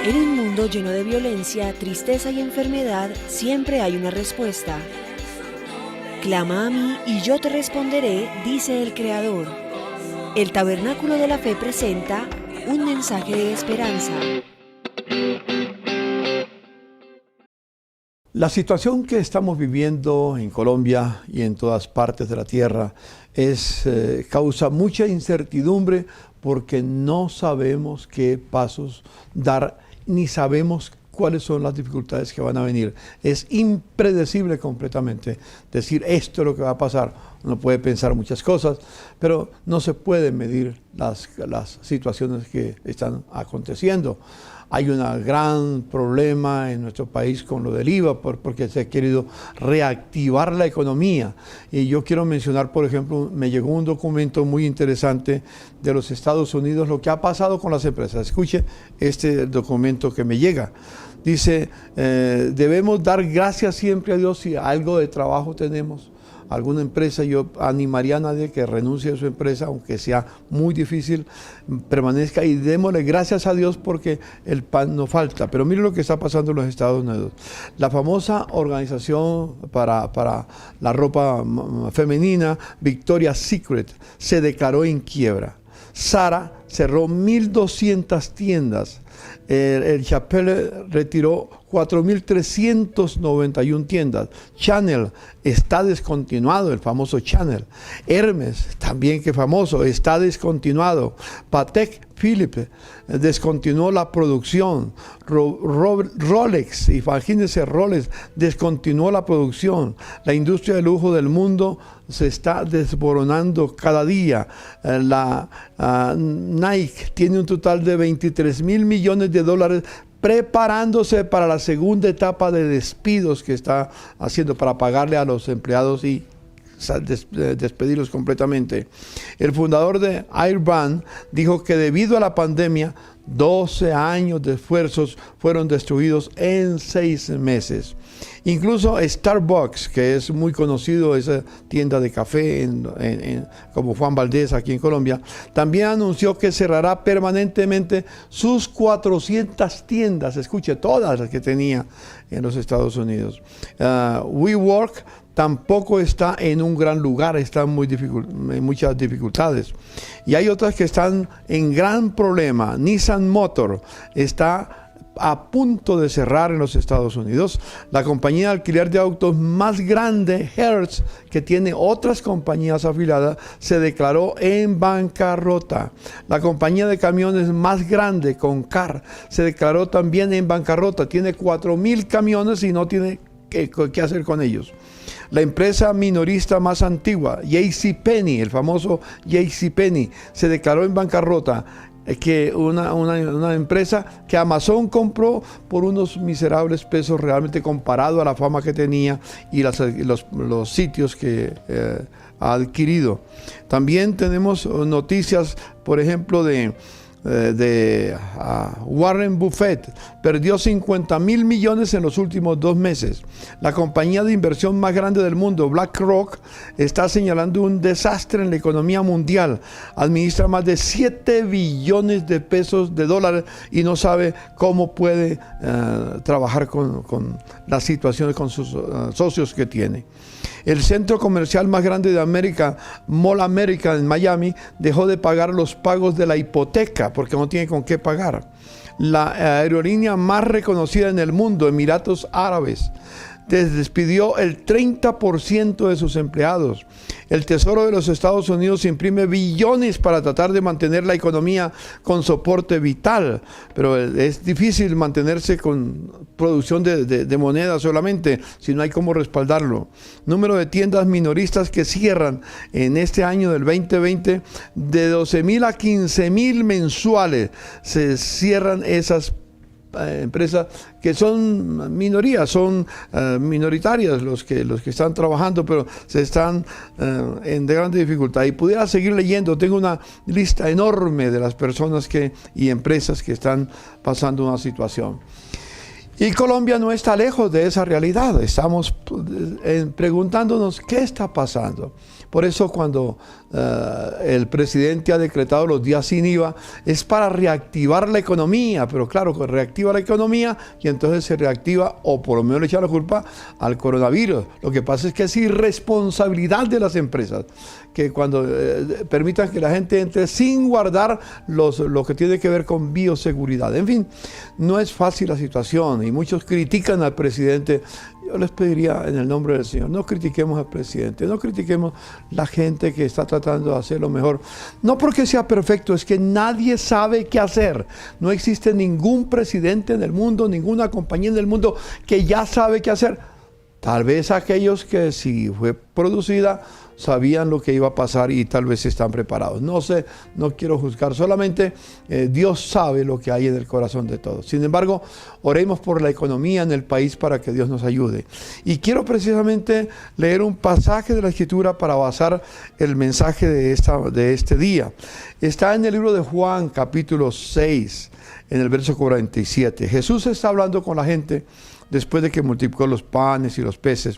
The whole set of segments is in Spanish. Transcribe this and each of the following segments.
En un mundo lleno de violencia, tristeza y enfermedad, siempre hay una respuesta. Clama a mí y yo te responderé, dice el Creador. El Tabernáculo de la Fe presenta un mensaje de esperanza. La situación que estamos viviendo en Colombia y en todas partes de la tierra causa mucha incertidumbre porque no sabemos qué pasos dar ni sabemos cuáles son las dificultades que van a venir. Es impredecible completamente decir esto es lo que va a pasar. Uno puede pensar muchas cosas, pero no se pueden medir las situaciones que están aconteciendo. Hay un gran problema en nuestro país con lo del IVA porque se ha querido reactivar la economía. Y yo quiero mencionar, por ejemplo, me llegó un documento muy interesante de los Estados Unidos, lo que ha pasado con las empresas. Escuche este documento que me llega. Dice, debemos dar gracias siempre a Dios si algo de trabajo tenemos. Alguna empresa, yo animaría a nadie que renuncie a su empresa, aunque sea muy difícil, permanezca y démosle gracias a Dios porque el pan no falta. Pero mire lo que está pasando en los Estados Unidos. La famosa organización para la ropa femenina, Victoria's Secret, se declaró en quiebra. Zara cerró 1.200 tiendas. El Chapelle retiró 4.391 tiendas. Chanel está descontinuado, el famoso Chanel. Hermes, también que famoso, está descontinuado. Patek Philippe descontinuó la producción. Rolex, imagínense, Rolex descontinuó la producción. La industria de lujo del mundo se está desboronando cada día. Nike tiene un total de 23.000 millones de dólares preparándose para la segunda etapa de despidos que está haciendo para pagarle a los empleados y despedirlos completamente. El fundador de Airbnb dijo que debido a la pandemia, 12 años de esfuerzos fueron destruidos en 6 meses. Incluso Starbucks, que es muy conocido, esa tienda de café como Juan Valdez aquí en Colombia, también anunció que cerrará permanentemente sus 400 tiendas, escuche, todas las que tenía en los Estados Unidos. WeWork tampoco está en un gran lugar, está en muchas dificultades. Y hay otras que están en gran problema. Nissan Motor está a punto de cerrar en los Estados Unidos. La compañía de alquiler de autos más grande, Hertz, que tiene otras compañías afiliadas, se declaró en bancarrota. La compañía de camiones más grande, Concar, se declaró también en bancarrota. Tiene 4.000 camiones y no tiene qué hacer con ellos. La empresa minorista más antigua, JCPenney, el famoso JCPenney, se declaró en bancarrota. Que una empresa que Amazon compró por unos miserables pesos realmente comparado a la fama que tenía y los sitios que ha adquirido. También tenemos noticias, por ejemplo, de Warren Buffett, perdió 50.000 millones en los últimos 2 meses. La compañía de inversión más grande del mundo, BlackRock, está señalando un desastre en la economía mundial. Administra más de 7 billones de pesos de dólares y no sabe cómo puede trabajar con las situaciones con sus socios que tiene. El centro comercial más grande de América, Mall America en Miami, dejó de pagar los pagos de la hipoteca porque no tiene con qué pagar. La aerolínea más reconocida en el mundo, Emiratos Árabes, despidió el 30% de sus empleados. El Tesoro de los Estados Unidos imprime billones para tratar de mantener la economía con soporte vital, pero es difícil mantenerse con producción de moneda solamente si no hay cómo respaldarlo. Número de tiendas minoristas que cierran en este año del 2020, de 12.000 a 15.000 mensuales se cierran esas empresas que son minorías, son minoritarias los que están trabajando, pero se están en de grande dificultad. Y pudiera seguir leyendo, tengo una lista enorme de las personas y empresas que están pasando una situación. Y Colombia no está lejos de esa realidad. Estamos preguntándonos qué está pasando. Por eso cuando el presidente ha decretado los días sin IVA, es para reactivar la economía. Pero claro, reactiva la economía y entonces se reactiva, o por lo menos le echa la culpa al coronavirus. Lo que pasa es que es irresponsabilidad de las empresas que cuando permitan que la gente entre sin guardar lo que tiene que ver con bioseguridad. En fin, no es fácil la situación y muchos critican al presidente. Yo les pediría en el nombre del Señor, no critiquemos al presidente, no critiquemos la gente que está tratando de hacer lo mejor. No porque sea perfecto, es que nadie sabe qué hacer. No existe ningún presidente en el mundo, ninguna compañía en el mundo que ya sabe qué hacer. Tal vez aquellos que si fue producida sabían lo que iba a pasar y tal vez están preparados. No sé, no quiero juzgar, solamente Dios sabe lo que hay en el corazón de todos. Sin embargo, oremos por la economía en el país para que Dios nos ayude. Y quiero precisamente leer un pasaje de la Escritura para basar el mensaje de este día. Está en el libro de Juan, capítulo 6, en el verso 47. Jesús está hablando con la gente después de que multiplicó los panes y los peces.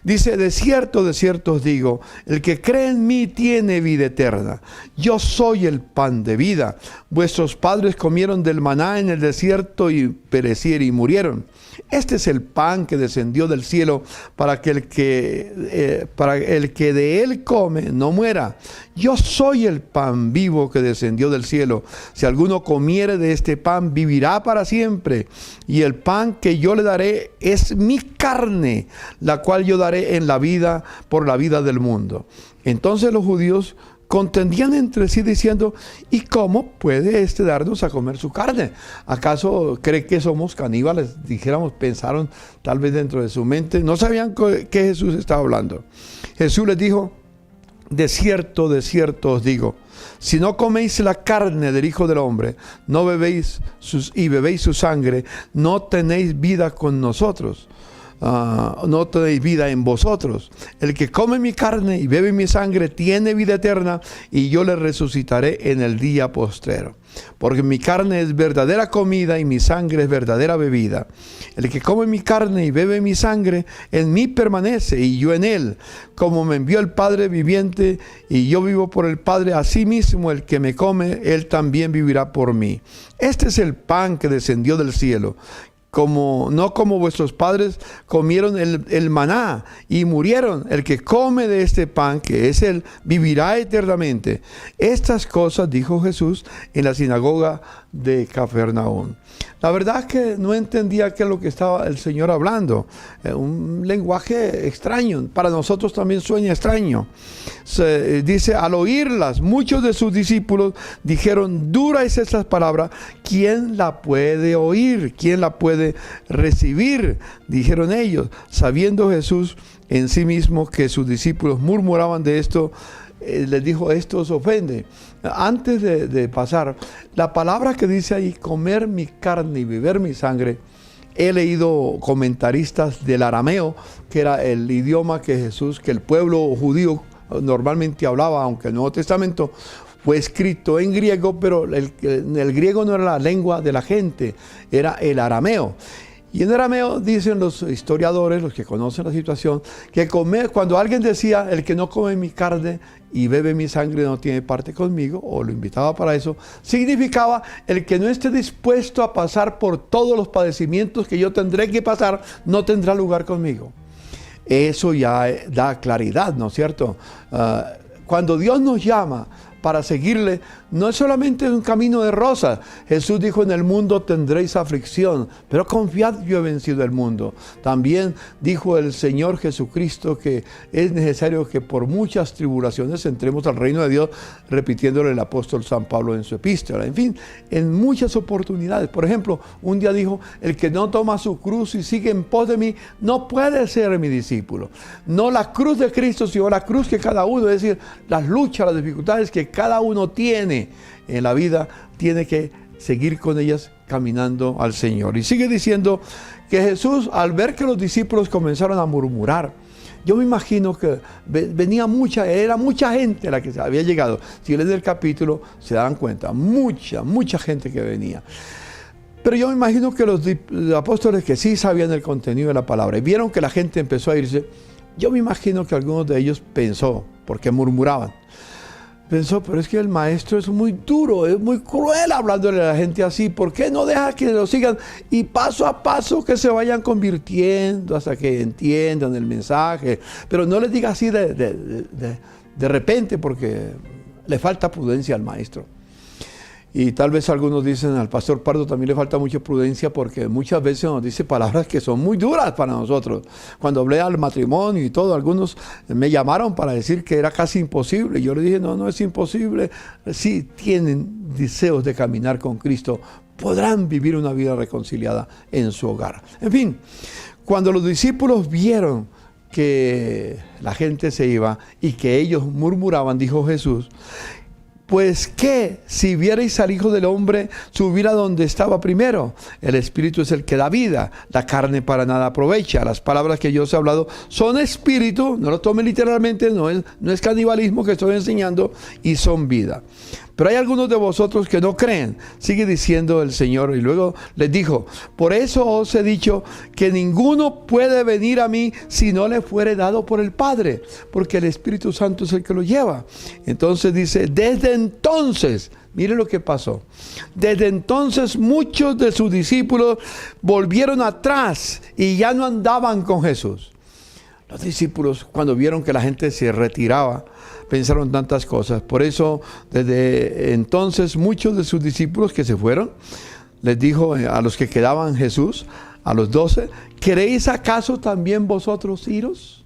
Dice, de cierto os digo, el que cree en mí tiene vida eterna. Yo soy el pan de vida. Vuestros padres comieron del maná en el desierto y perecieron y murieron. Este es el pan que descendió del cielo para el que de él come no muera. Yo soy el pan vivo que descendió del cielo. Si alguno comiere de este pan, vivirá para siempre. Y el pan que yo le daré es mi carne, la cual yo daré en la vida, por la vida del mundo. Entonces los judíos contendían entre sí diciendo, ¿y cómo puede este darnos a comer su carne? ¿Acaso cree que somos caníbales? Pensaron tal vez dentro de su mente. No sabían que Jesús estaba hablando. Jesús les dijo, de cierto os digo, si no coméis la carne del Hijo del Hombre, no bebéis bebéis su sangre, no tenéis vida con nosotros. No tenéis vida en vosotros. El que come mi carne y bebe mi sangre tiene vida eterna, y yo le resucitaré en el día postrero. Porque mi carne es verdadera comida y mi sangre es verdadera bebida. El que come mi carne y bebe mi sangre, en mí permanece y yo en él. Como me envió el Padre viviente y yo vivo por el Padre, asimismo el que me come, él también vivirá por mí. Este es el pan que descendió del cielo. No como vuestros padres comieron el maná y murieron. El que come de este pan, que es él, vivirá eternamente. Estas cosas dijo Jesús en la sinagoga de Cafarnaúm. La verdad es que no entendía qué es lo que estaba el Señor hablando. Un lenguaje extraño. Para nosotros también suena extraño. Dice, al oírlas, muchos de sus discípulos dijeron, dura es esta palabra, ¿quién la puede oír? ¿Quién la puede recibir? Dijeron ellos, sabiendo Jesús en sí mismo que sus discípulos murmuraban de esto, les dijo, esto os ofende. Antes de pasar, la palabra que dice ahí, comer mi carne y beber mi sangre, he leído comentaristas del arameo, que era el idioma que el pueblo judío normalmente hablaba, aunque el Nuevo Testamento fue escrito en griego, pero el griego no era la lengua de la gente, era el arameo. Y en arameo dicen los historiadores, los que conocen la situación, que cuando alguien decía, el que no come mi carne y bebe mi sangre no tiene parte conmigo, o lo invitaba para eso, significaba el que no esté dispuesto a pasar por todos los padecimientos que yo tendré que pasar, no tendrá lugar conmigo. Eso ya da claridad, ¿no es cierto? Cuando Dios nos llama para seguirle, no es solamente un camino de rosas. Jesús dijo, en el mundo tendréis aflicción, pero confiad, yo he vencido el mundo. También dijo el Señor Jesucristo que es necesario que por muchas tribulaciones entremos al reino de Dios, repitiéndole el apóstol San Pablo en su epístola. En fin, en muchas oportunidades. Por ejemplo, un día dijo, el que no toma su cruz y sigue en pos de mí, no puede ser mi discípulo. No la cruz de Cristo, sino la cruz que cada uno, es decir, las luchas, las dificultades que cada uno tiene en la vida, tiene que seguir con ellas caminando al Señor. Y sigue diciendo que Jesús, al ver que los discípulos comenzaron a murmurar, yo me imagino que era mucha gente la que se había llegado. Si leen el capítulo se dan cuenta, mucha gente que venía. Pero yo me imagino que los apóstoles que sí sabían el contenido de la palabra y vieron que la gente empezó a irse, yo me imagino que algunos de ellos pensó, porque murmuraban, pensó, pero es que el maestro es muy duro, es muy cruel hablándole a la gente así. ¿Por qué no deja que lo sigan? Y paso a paso que se vayan convirtiendo hasta que entiendan el mensaje. Pero no les diga así de repente, porque le falta prudencia al maestro. Y tal vez algunos dicen, al pastor Pardo también le falta mucha prudencia, porque muchas veces nos dice palabras que son muy duras para nosotros. Cuando hablé al matrimonio y todo, algunos me llamaron para decir que era casi imposible. Yo le dije, no, no es imposible. Si tienen deseos de caminar con Cristo, podrán vivir una vida reconciliada en su hogar. En fin, cuando los discípulos vieron que la gente se iba y que ellos murmuraban, dijo Jesús, pues que si vierais al Hijo del Hombre subir a donde estaba primero, el Espíritu es el que da vida, la carne para nada aprovecha. Las palabras que yo os he hablado son espíritu, no lo tomen literalmente, no es canibalismo que estoy enseñando, y son vida. Pero hay algunos de vosotros que no creen, sigue diciendo el Señor, y luego les dijo, por eso os he dicho que ninguno puede venir a mí si no le fuere dado por el Padre, porque el Espíritu Santo es el que lo lleva. Entonces dice, desde entonces, miren lo que pasó, desde entonces muchos de sus discípulos volvieron atrás y ya no andaban con Jesús. Los discípulos, cuando vieron que la gente se retiraba, pensaron tantas cosas. Por eso, desde entonces, muchos de sus discípulos que se fueron, les dijo a los que quedaban Jesús, a los 12, ¿queréis acaso también vosotros iros?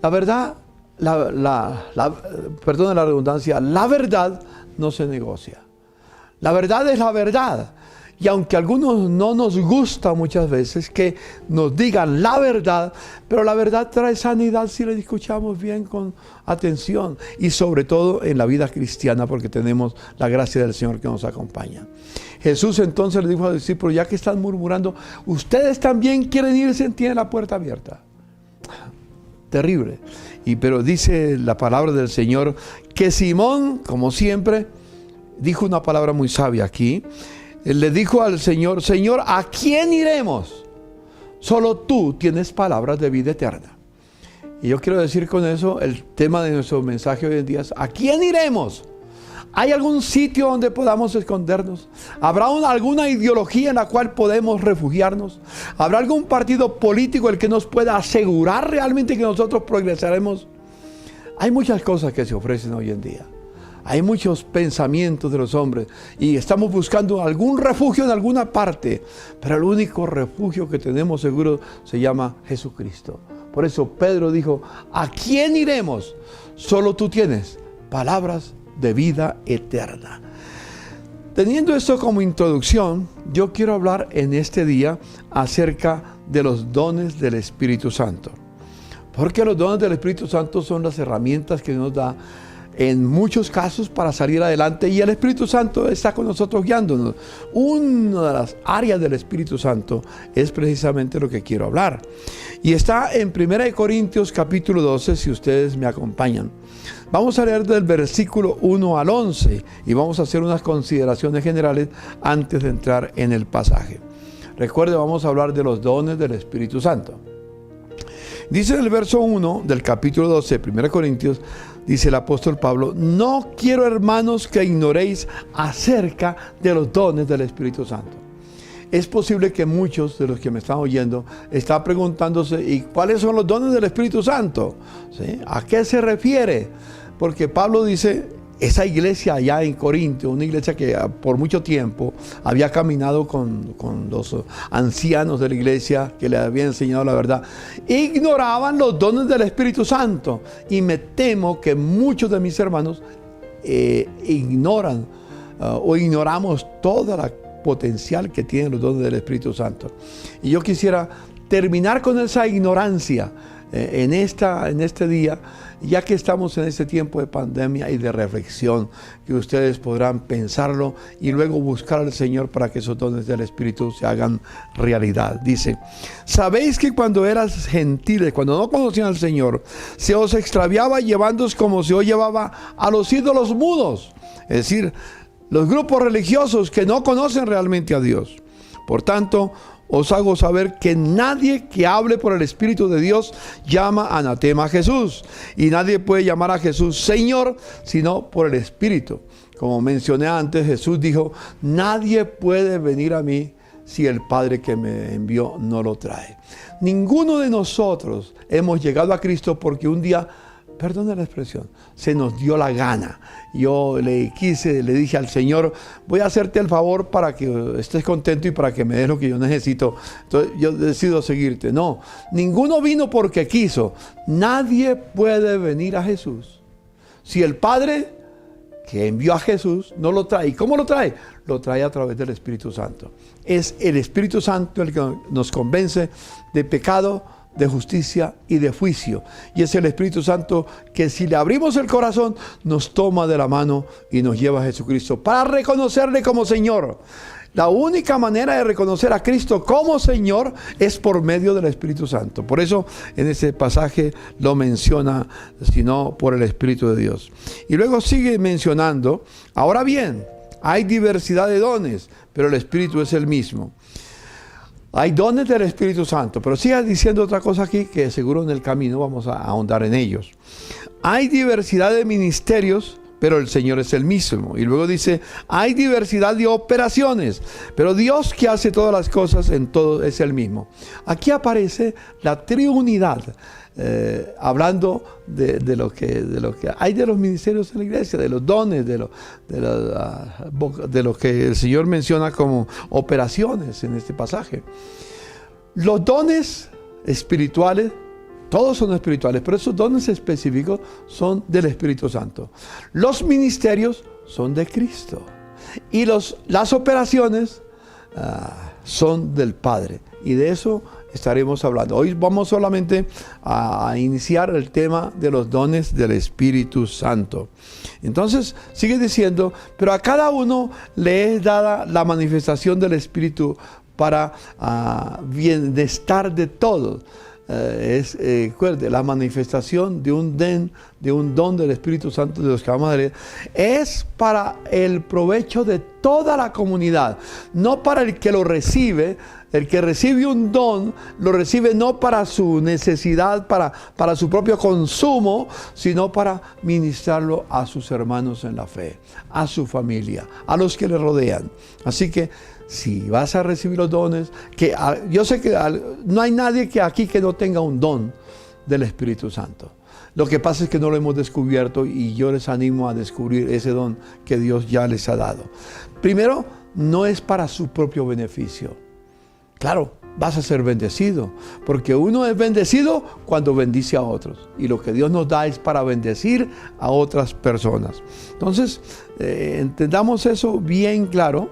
La verdad, perdón la redundancia, la verdad no se negocia. La verdad es la verdad. Y aunque a algunos no nos gusta muchas veces que nos digan la verdad, pero la verdad trae sanidad si la escuchamos bien con atención, y sobre todo en la vida cristiana, porque tenemos la gracia del Señor que nos acompaña. Jesús entonces le dijo a los discípulos, ya que están murmurando, ustedes también quieren irse, tienen la puerta abierta. Terrible. Pero dice la palabra del Señor que Simón, como siempre, dijo una palabra muy sabia aquí. Él le dijo al Señor, Señor, ¿a quién iremos? Solo tú tienes palabras de vida eterna. Y yo quiero decir con eso, el tema de nuestro mensaje hoy en día es, ¿a quién iremos? ¿Hay algún sitio donde podamos escondernos? ¿Habrá alguna ideología en la cual podemos refugiarnos? ¿Habrá algún partido político el que nos pueda asegurar realmente que nosotros progresaremos? Hay muchas cosas que se ofrecen hoy en día. Hay muchos pensamientos de los hombres y estamos buscando algún refugio en alguna parte, pero el único refugio que tenemos seguro se llama Jesucristo. Por eso Pedro dijo, ¿a quién iremos? Solo tú tienes palabras de vida eterna. Teniendo esto como introducción, yo quiero hablar en este día acerca de los dones del Espíritu Santo. Porque los dones del Espíritu Santo son las herramientas que nos da en muchos casos para salir adelante, y el Espíritu Santo está con nosotros guiándonos. Una de las áreas del Espíritu Santo es precisamente lo que quiero hablar. Y está en 1 Corintios capítulo 12, si ustedes me acompañan. Vamos a leer del versículo 1 al 11 y vamos a hacer unas consideraciones generales antes de entrar en el pasaje. Recuerde, vamos a hablar de los dones del Espíritu Santo. Dice en el verso 1 del capítulo 12, 1 Corintios, dice el apóstol Pablo, no quiero, hermanos, que ignoréis acerca de los dones del Espíritu Santo. Es posible que muchos de los que me están oyendo están preguntándose, ¿y cuáles son los dones del Espíritu Santo? ¿Sí? ¿A qué se refiere? Porque Pablo dice, esa iglesia allá en Corinto, una iglesia que por mucho tiempo había caminado con los ancianos de la iglesia que le habían enseñado la verdad, ignoraban los dones del Espíritu Santo. Y me temo que muchos de mis hermanos ignoran o ignoramos toda la potencial que tienen los dones del Espíritu Santo. Y yo quisiera terminar con esa ignorancia en este día, ya que estamos en este tiempo de pandemia y de reflexión, que ustedes podrán pensarlo y luego buscar al Señor para que esos dones del Espíritu se hagan realidad. Dice, sabéis que cuando eras gentiles, cuando no conocían al Señor, se os extraviaba llevándoos como se os llevaba a los ídolos mudos. Es decir, los grupos religiosos que no conocen realmente a Dios. Por tanto, os hago saber que nadie que hable por el Espíritu de Dios llama anatema a Jesús. Y nadie puede llamar a Jesús Señor, sino por el Espíritu. Como mencioné antes, Jesús dijo, nadie puede venir a mí si el Padre que me envió no lo trae. Ninguno de nosotros hemos llegado a Cristo porque un día, perdone la expresión, se nos dio la gana. Yo le dije al Señor, voy a hacerte el favor para que estés contento y para que me des lo que yo necesito. Entonces yo decido seguirte. No, ninguno vino porque quiso. Nadie puede venir a Jesús si el Padre que envió a Jesús no lo trae. ¿Y cómo lo trae? Lo trae a través del Espíritu Santo. Es el Espíritu Santo el que nos convence de pecado, de justicia y de juicio. Y es el Espíritu Santo que, si le abrimos el corazón, nos toma de la mano y nos lleva a Jesucristo para reconocerle como Señor. La única manera de reconocer a Cristo como Señor es por medio del Espíritu Santo. Por eso en ese pasaje lo menciona, sino por el Espíritu de Dios. Y luego sigue mencionando, ahora bien, hay diversidad de dones, pero el Espíritu es el mismo. Hay dones del Espíritu Santo, pero sigue diciendo otra cosa aquí que seguro en el camino vamos a ahondar en ellos. Hay diversidad de ministerios, pero el Señor es el mismo. Y luego dice, hay diversidad de operaciones, pero Dios que hace todas las cosas en todo es el mismo. Aquí aparece la triunidad, hablando de lo que hay de los ministerios en la iglesia, de los dones, de lo que el Señor menciona como operaciones en este pasaje. Los dones espirituales, todos son espirituales, pero esos dones específicos son del Espíritu Santo. Los ministerios son de Cristo y las operaciones son del Padre, y de eso estaremos hablando. Hoy vamos solamente a iniciar el tema de los dones del Espíritu Santo. Entonces sigue diciendo, pero a cada uno le es dada la manifestación del Espíritu para bienestar de todos. Recuerde, la manifestación de un don del Espíritu Santo de los que vamos a leer es para el provecho de toda la comunidad, no para el que lo recibe. El que recibe un don, lo recibe no para su necesidad, para su propio consumo, sino para ministrarlo a sus hermanos en la fe, a su familia, a los que le rodean. Así que, si vas a recibir los dones, yo sé que no hay nadie aquí que no tenga un don del Espíritu Santo. Lo que pasa es que no lo hemos descubierto, y yo les animo a descubrir ese don que Dios ya les ha dado. Primero, no es para su propio beneficio. Claro, vas a ser bendecido, porque uno es bendecido cuando bendice a otros, y lo que Dios nos da es para bendecir a otras personas. Entonces, entendamos eso bien claro.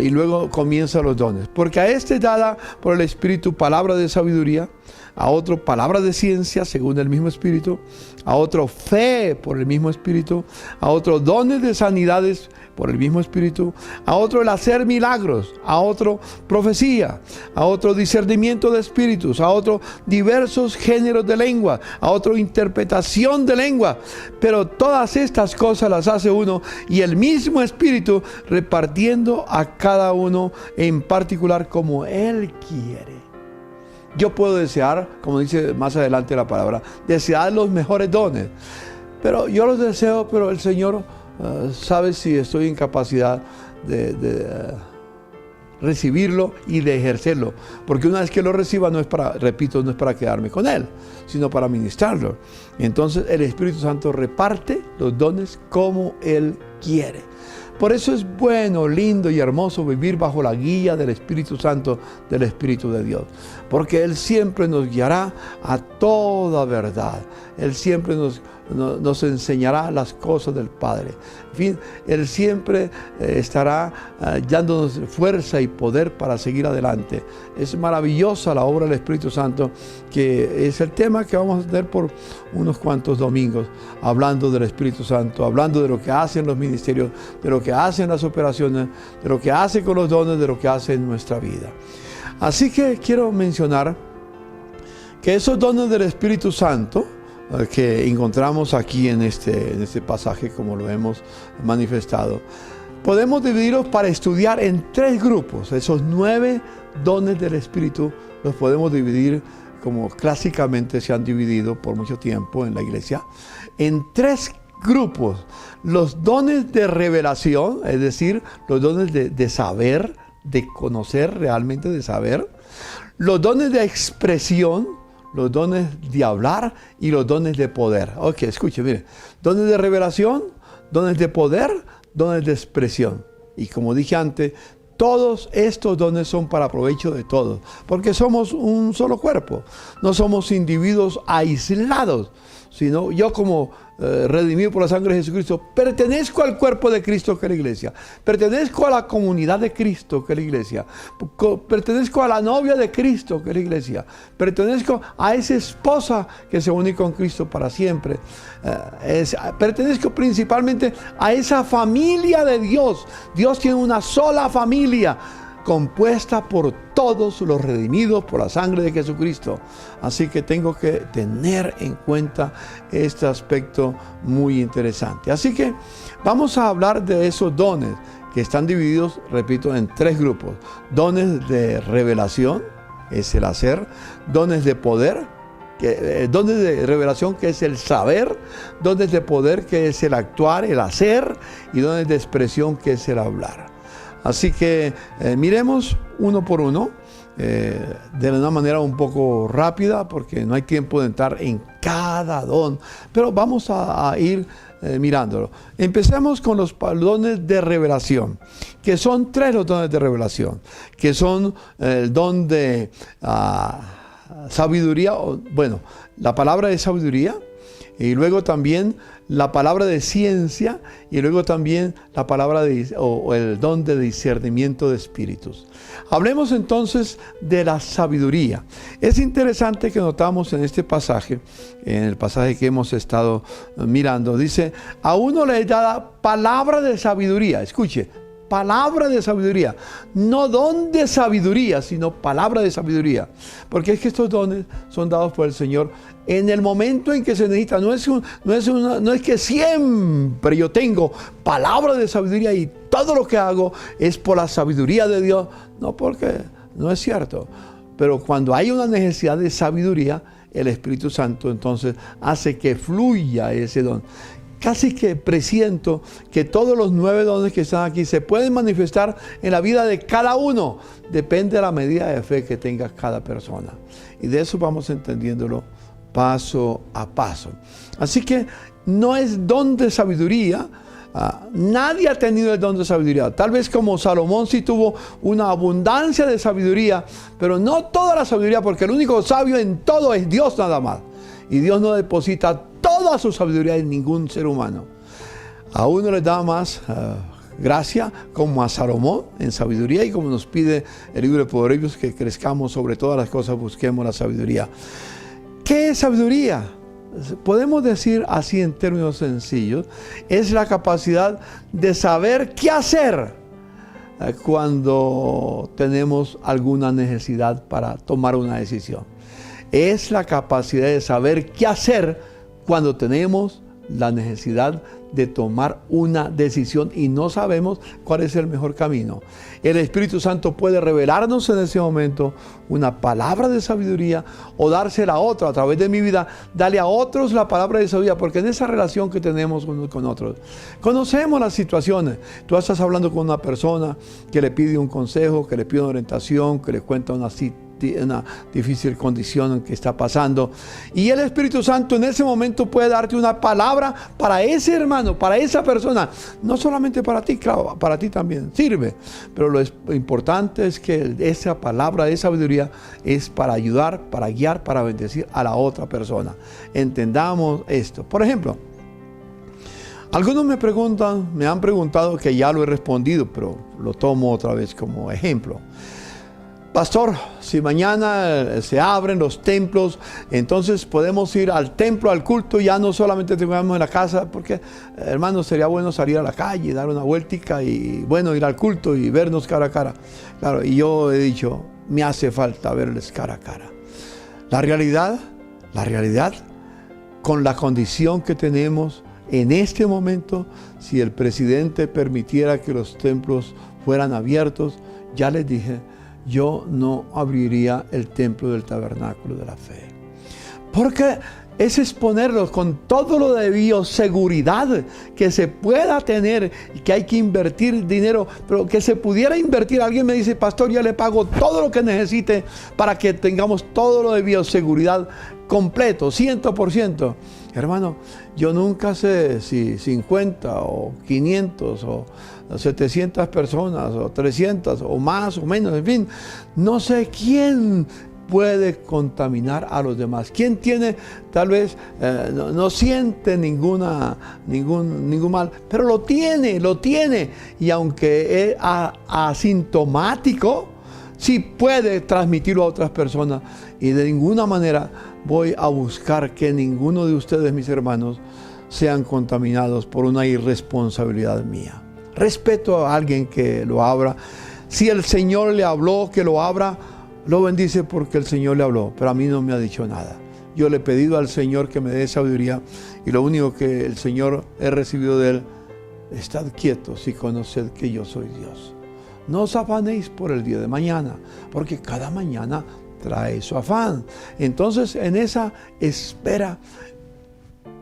Y luego comienzan los dones. Porque a este es dada por el Espíritu palabra de sabiduría, a otro palabra de ciencia según el mismo Espíritu, a otro fe por el mismo Espíritu, a otro dones de sanidades por el mismo Espíritu, a otro el hacer milagros, a otro profecía, a otro discernimiento de espíritus, a otro diversos géneros de lengua, a otro interpretación de lengua. Pero todas estas cosas las hace uno, y el mismo Espíritu repartiendo a cada uno en particular como Él quiere. Yo puedo desear, como dice más adelante la palabra, desear los mejores dones. Pero yo los deseo, pero el Señor sabe si estoy en capacidad de recibirlo y de ejercerlo. Porque una vez que lo reciba, no es para quedarme con Él, sino para ministrarlo. Entonces el Espíritu Santo reparte los dones como Él quiere. Por eso es bueno, lindo y hermoso vivir bajo la guía del Espíritu Santo, del Espíritu de Dios. Porque Él siempre nos guiará a toda verdad. Él siempre nos enseñará las cosas del Padre. En fin, Él siempre estará dándonos fuerza y poder para seguir adelante. Es maravillosa la obra del Espíritu Santo, que es el tema que vamos a tener por unos cuantos domingos, hablando del Espíritu Santo, hablando de lo que hacen los ministerios, de lo que hacen las operaciones, de lo que hace con los dones, de lo que hace en nuestra vida. Así que quiero mencionar que esos dones del Espíritu Santo que encontramos aquí en este pasaje, como lo hemos manifestado, podemos dividirlos para estudiar en 3 grupos. Esos 9 dones del Espíritu los podemos dividir como clásicamente se han dividido por mucho tiempo en la iglesia, en 3 grupos. Los dones de revelación, es decir, los dones de saber, de conocer realmente, de saber. Los dones de expresión, los dones de hablar y los dones de poder. Ok, escuche, mire. Dones de revelación, dones de poder, dones de expresión. Y como dije antes, todos estos dones son para provecho de todos, porque somos un solo cuerpo. No somos individuos aislados, sino yo como redimido por la sangre de Jesucristo, pertenezco al cuerpo de Cristo que es la iglesia, pertenezco a la comunidad de Cristo que es la iglesia, pertenezco a la novia de Cristo que es la iglesia, pertenezco a esa esposa que se une con Cristo para siempre, pertenezco principalmente a esa familia de Dios. Dios tiene una sola familia, compuesta por todos los redimidos por la sangre de Jesucristo. Así que tengo que tener en cuenta este aspecto muy interesante. Así que vamos a hablar de esos dones que están divididos, repito, en 3 grupos. Dones de revelación, es el hacer. Dones de poder, dones de revelación, que es el saber. Dones de poder, que es el actuar, el hacer. Y dones de expresión, que es el hablar. Así que miremos uno por uno, de una manera un poco rápida, porque no hay tiempo de entrar en cada don, pero vamos a ir mirándolo. Empecemos con los dones de revelación, que son 3 los dones de revelación, que son el don de sabiduría, bueno, la palabra de sabiduría, y luego también la palabra de ciencia, y luego también la palabra o el don de discernimiento de espíritus. Hablemos entonces de la sabiduría. Es interesante que notamos en este pasaje, en el pasaje que hemos estado mirando, dice: a uno le es dada palabra de sabiduría. Escuche, palabra de sabiduría, no don de sabiduría, sino palabra de sabiduría, porque es que estos dones son dados por el Señor en el momento en que se necesita. No es que siempre yo tengo palabra de sabiduría y todo lo que hago es por la sabiduría de Dios. No, porque no es cierto. Pero cuando hay una necesidad de sabiduría, el Espíritu Santo entonces hace que fluya ese don. Casi que presiento que todos los 9 dones que están aquí se pueden manifestar en la vida de cada uno. Depende de la medida de fe que tenga cada persona. Y de eso vamos entendiéndolo paso a paso. Así que no es don de sabiduría. Nadie ha tenido el don de sabiduría. Tal vez como Salomón sí tuvo una abundancia de sabiduría, pero no toda la sabiduría, porque el único sabio en todo es Dios nada más. Y Dios no deposita toda su sabiduría en ningún ser humano. A uno le da más gracia, como a Salomón, en sabiduría, y como nos pide el libro de Proverbios, que crezcamos sobre todas las cosas, busquemos la sabiduría. ¿Qué es sabiduría? Podemos decir así en términos sencillos: es la capacidad de saber qué hacer cuando tenemos alguna necesidad para tomar una decisión. Es la capacidad de saber qué hacer cuando tenemos la necesidad de tomar una decisión y no sabemos cuál es el mejor camino. El Espíritu Santo puede revelarnos en ese momento una palabra de sabiduría o dársela a otro a través de mi vida, darle a otros la palabra de sabiduría, porque en esa relación que tenemos unos con otros, conocemos las situaciones. Tú estás hablando con una persona que le pide un consejo, que le pide una orientación, que le cuenta una difícil condición en que está pasando, y el Espíritu Santo en ese momento puede darte una palabra para ese hermano, para esa persona, no solamente para ti, claro, para ti también sirve, pero lo importante es que esa palabra de sabiduría es para ayudar, para guiar, para bendecir a la otra persona. Entendamos esto. Por ejemplo, algunos me han preguntado, que ya lo he respondido, pero lo tomo otra vez como ejemplo. Pastor, si mañana se abren los templos, entonces podemos ir al templo, al culto, ya no solamente tengamos en la casa, porque, hermanos, sería bueno salir a la calle, dar una vueltica y, bueno, ir al culto y vernos cara a cara. Claro, y yo he dicho, me hace falta verles cara a cara. La realidad, con la condición que tenemos En este momento, si el presidente permitiera que los templos fueran abiertos, ya les dije, yo no abriría el templo del Tabernáculo de la Fe. Porque es exponerlos con todo lo de bioseguridad que se pueda tener y que hay que invertir dinero, pero que se pudiera invertir. Alguien me dice, pastor, yo le pago todo lo que necesite para que tengamos todo lo de bioseguridad completo, 100%. Hermano, yo nunca sé si 50 o 500 o 700 personas o 300 o más o menos, en fin, no sé quién puede contaminar a los demás. ¿Quién tiene, tal vez, no siente ningún mal, pero lo tiene, y aunque es asintomático, sí puede transmitirlo a otras personas, y de ninguna manera voy a buscar que ninguno de ustedes, mis hermanos, sean contaminados por una irresponsabilidad mía. Respeto a alguien que lo abra. Si el Señor le habló, que lo abra, lo bendice porque el Señor le habló, pero a mí no me ha dicho nada. Yo le he pedido al Señor que me dé sabiduría, y lo único que el Señor he recibido de Él: estad quietos y conoced que yo soy Dios. No os afanéis por el día de mañana, porque cada mañana trae su afán. Entonces, en esa espera,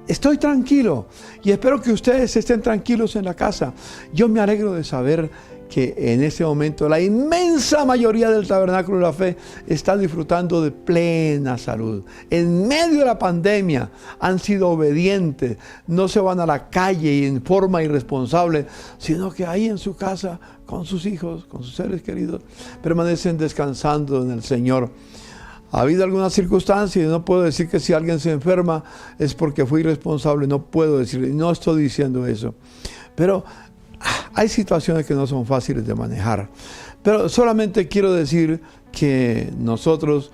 estoy tranquilo, y espero que ustedes estén tranquilos en la casa. Yo me alegro de saber que en este momento la inmensa mayoría del Tabernáculo de la Fe está disfrutando de plena salud. En medio de la pandemia han sido obedientes, no se van a la calle en forma irresponsable, sino que ahí en su casa, con sus hijos, con sus seres queridos, permanecen descansando en el Señor. Ha habido algunas circunstancias, y no puedo decir que si alguien se enferma es porque fue irresponsable, no puedo decir, no estoy diciendo eso. Pero hay situaciones que no son fáciles de manejar. Pero solamente quiero decir que nosotros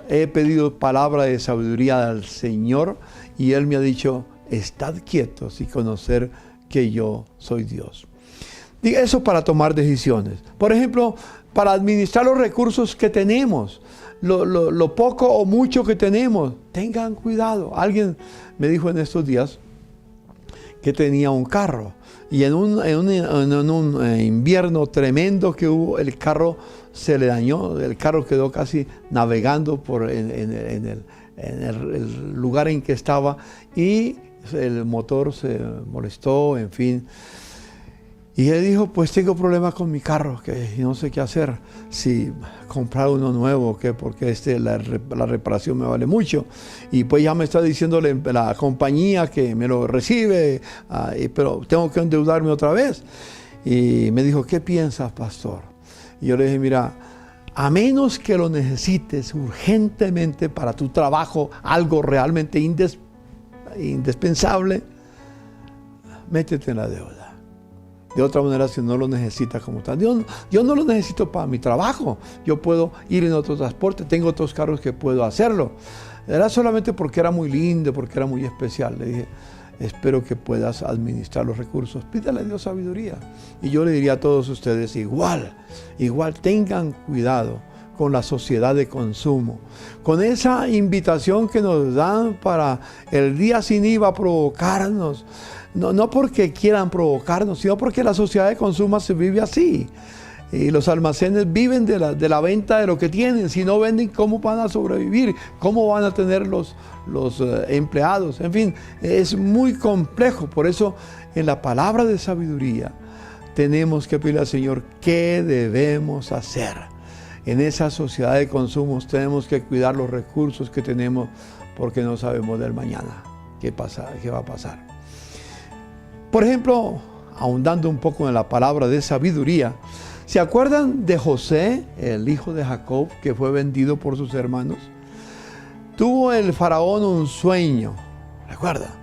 he pedido palabra de sabiduría al Señor, y Él me ha dicho: estad quietos y conocer que yo soy Dios. Y eso para tomar decisiones. Por ejemplo, para administrar los recursos que tenemos, lo poco o mucho que tenemos, tengan cuidado. Alguien me dijo en estos días que tenía un carro, y en un invierno tremendo que hubo, el carro se le dañó. El carro quedó casi navegando en el lugar en que estaba, y el motor se molestó, en fin. Y él dijo: pues tengo problemas con mi carro, que no sé qué hacer, si comprar uno nuevo, que porque la reparación me vale mucho. Y pues ya me está diciendo la compañía que me lo recibe, pero tengo que endeudarme otra vez. Y me dijo: ¿qué piensas, pastor? Y yo le dije: mira, a menos que lo necesites urgentemente para tu trabajo, algo realmente indispensable, métete en la deuda. De otra manera, si no lo necesitas como tal, yo no lo necesito para mi trabajo. Yo puedo ir en otro transporte, tengo otros carros que puedo hacerlo. Era solamente porque era muy lindo, porque era muy especial. Le dije: espero que puedas administrar los recursos. Pídale a Dios sabiduría. Y yo le diría a todos ustedes, igual tengan cuidado con la sociedad de consumo, con esa invitación que nos dan para el día sin IVA provocarnos. No porque quieran provocarnos, sino porque la sociedad de consumo se vive así. Y los almacenes viven de la venta de lo que tienen. Si no venden, ¿cómo van a sobrevivir? ¿Cómo van a tener los empleados? En fin, es muy complejo. Por eso, en la palabra de sabiduría, tenemos que pedirle al Señor qué debemos hacer. En esa sociedad de consumos tenemos que cuidar los recursos que tenemos, porque no sabemos del mañana qué va a pasar. Por ejemplo, ahondando un poco en la palabra de sabiduría, ¿se acuerdan de José, el hijo de Jacob, que fue vendido por sus hermanos? Tuvo el faraón un sueño, ¿recuerda?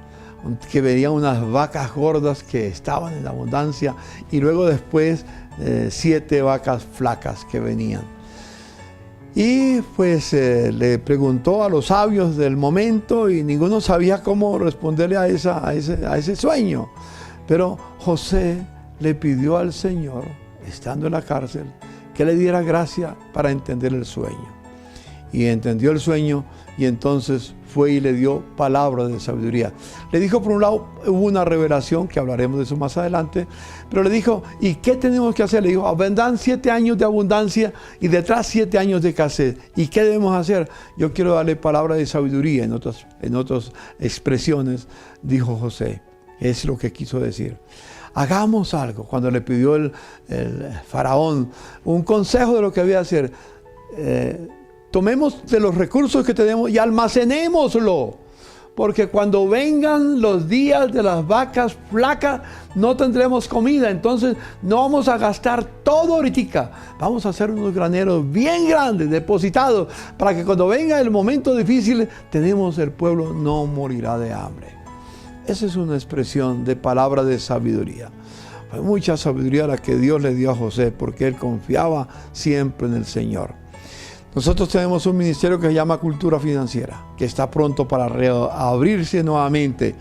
Que veía unas vacas gordas que estaban en abundancia, y luego después 7 vacas flacas que venían. Y pues le preguntó a los sabios del momento, y ninguno sabía cómo responderle a ese sueño. Pero José le pidió al Señor, estando en la cárcel, que le diera gracia para entender el sueño. y entendió el sueño, y entonces fue y le dio palabra de sabiduría. Le dijo, por un lado, hubo una revelación, que hablaremos de eso más adelante, pero le dijo, ¿y qué tenemos que hacer? Le dijo, vendrán 7 años de abundancia y detrás 7 años de escasez. ¿Y qué debemos hacer? Yo quiero darle palabra de sabiduría. En otras expresiones, dijo José. Es lo que quiso decir. Hagamos algo. Cuando le pidió el faraón un consejo de lo que había que hacer, tomemos de los recursos que tenemos y almacenémoslo, porque cuando vengan los días de las vacas flacas no tendremos comida, entonces no vamos a gastar todo ahorita, vamos a hacer unos graneros bien grandes, depositados, para que cuando venga el momento difícil, el pueblo no morirá de hambre. Esa es una expresión de palabra de sabiduría. Fue mucha sabiduría la que Dios le dio a José, porque él confiaba siempre en el Señor. Nosotros tenemos un ministerio que se llama Cultura Financiera, que está pronto para reabrirse nuevamente.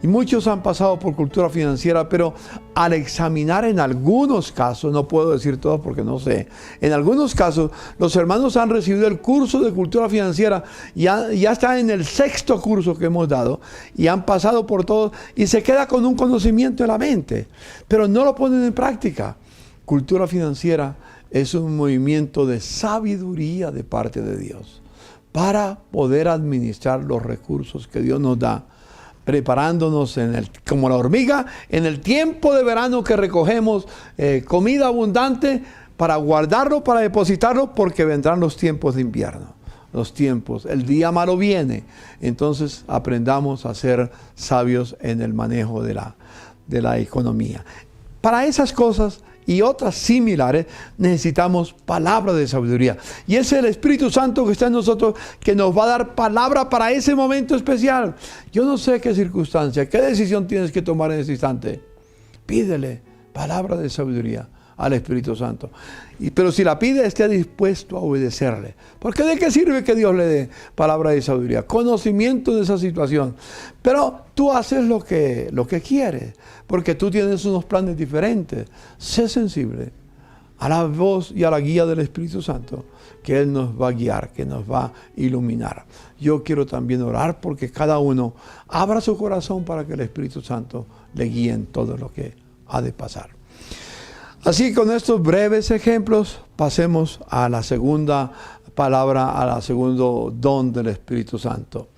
Y muchos han pasado por Cultura Financiera, pero al examinar en algunos casos, no puedo decir todo porque no sé, en algunos casos los hermanos han recibido el curso de Cultura Financiera, ya está en el 6º curso que hemos dado, y han pasado por todo, y se queda con un conocimiento en la mente, pero no lo ponen en práctica. Cultura Financiera es un movimiento de sabiduría de parte de Dios para poder administrar los recursos que Dios nos da, preparándonos como la hormiga en el tiempo de verano que recogemos comida abundante para guardarlo, para depositarlo, porque vendrán los tiempos de invierno. El día malo viene. Entonces aprendamos a ser sabios en el manejo de la economía. Para esas cosas y otras similares necesitamos palabra de sabiduría, y es el Espíritu Santo que está en nosotros, que nos va a dar palabra para ese momento especial. Yo no sé qué circunstancia, qué decisión tienes que tomar en ese instante. Pídele palabra de sabiduría al Espíritu Santo, pero si la pide, esté dispuesto a obedecerle, porque ¿de qué sirve que Dios le dé palabra de sabiduría? Conocimiento de esa situación, pero tú haces lo que quieres, porque tú tienes unos planes diferentes. Sé sensible a la voz y a la guía del Espíritu Santo, que Él nos va a guiar, que nos va a iluminar. Yo quiero también orar porque cada uno abra su corazón para que el Espíritu Santo le guíe en todo lo que ha de pasar. Así, con estos breves ejemplos, pasemos a la segunda palabra, al segundo don del Espíritu Santo.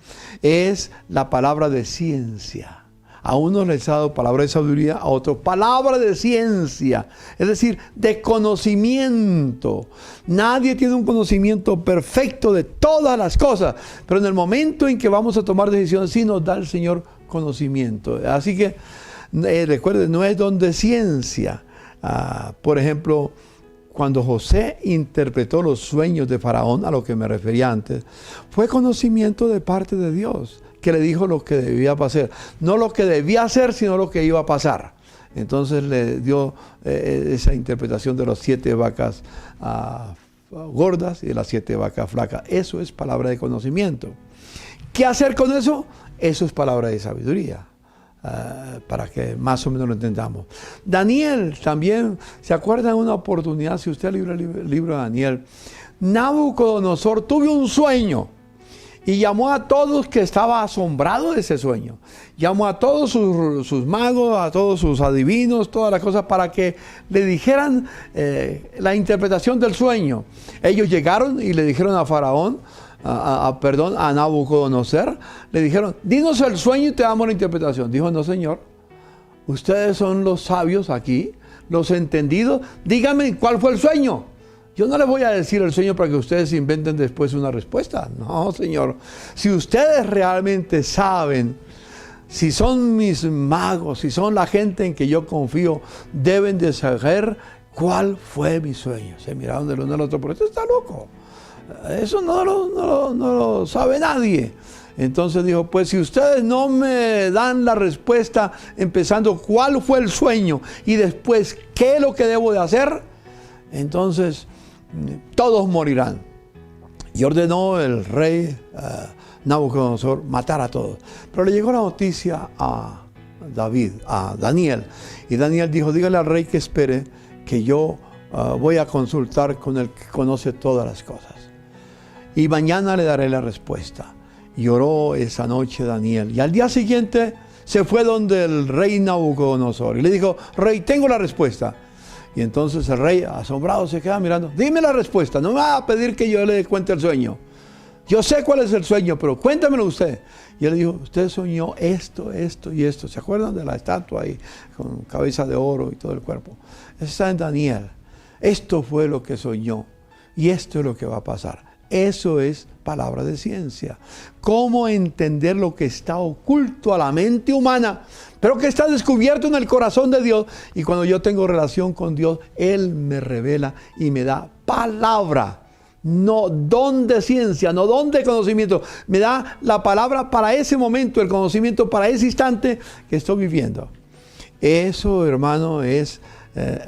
Es la palabra de ciencia. A unos les ha dado palabra de sabiduría, a otros palabra de ciencia, es decir, de conocimiento. Nadie tiene un conocimiento perfecto de todas las cosas, pero en el momento en que vamos a tomar decisiones, sí nos da el Señor conocimiento. Así que recuerden, no es don de ciencia. Por ejemplo, cuando José interpretó los sueños de Faraón, a lo que me refería antes, fue conocimiento de parte de Dios, que le dijo lo que debía pasar. No lo que debía hacer, sino lo que iba a pasar. Entonces le dio esa interpretación de las 7 vacas gordas y de las 7 vacas flacas. Eso es palabra de conocimiento. ¿Qué hacer con eso? Eso es palabra de sabiduría. Para que más o menos lo entendamos. Daniel también, ¿se acuerdan de una oportunidad? Si usted lee el libro de Daniel, Nabucodonosor tuvo un sueño y llamó a todos, que estaba asombrado de ese sueño. Llamó a todos sus magos, a todos sus adivinos, todas las cosas, para que le dijeran la interpretación del sueño. Ellos llegaron y le dijeron a Faraón, a Nabucodonosor, le dijeron: dinos el sueño y te damos la interpretación. Dijo: no, señor, ustedes son los sabios aquí, los entendidos, díganme cuál fue el sueño. Yo no les voy a decir el sueño para que ustedes inventen después una respuesta. No, señor, si ustedes realmente saben, si son mis magos, si son la gente en que yo confío, deben de saber cuál fue mi sueño. Se miraron del uno al otro: pero esto está loco. Eso no lo sabe nadie. Entonces dijo: pues si ustedes no me dan la respuesta empezando cuál fue el sueño y después qué es lo que debo de hacer, entonces todos morirán. Y ordenó el rey Nabucodonosor matar a todos. Pero le llegó la noticia a Daniel, y Daniel dijo: dígale al rey que espere, que yo voy a consultar con el que conoce todas las cosas. y mañana le daré la respuesta. Y oró esa noche Daniel. Y al día siguiente se fue donde el rey Nabucodonosor y le dijo: rey, tengo la respuesta. Y entonces el rey, asombrado, se queda mirando. Dime la respuesta, no me va a pedir que yo le cuente el sueño. Yo sé cuál es el sueño, pero cuéntamelo usted. Y él dijo: usted soñó esto, esto y esto. ¿Se acuerdan de la estatua ahí con cabeza de oro y todo el cuerpo? Eso está en Daniel. Esto fue lo que soñó y esto es lo que va a pasar. Eso es palabra de ciencia. Cómo entender lo que está oculto a la mente humana, pero que está descubierto en el corazón de Dios. Y cuando yo tengo relación con Dios, Él me revela y me da palabra. No don de ciencia, no don de conocimiento. Me da la palabra para ese momento, el conocimiento para ese instante que estoy viviendo. Eso, hermano, es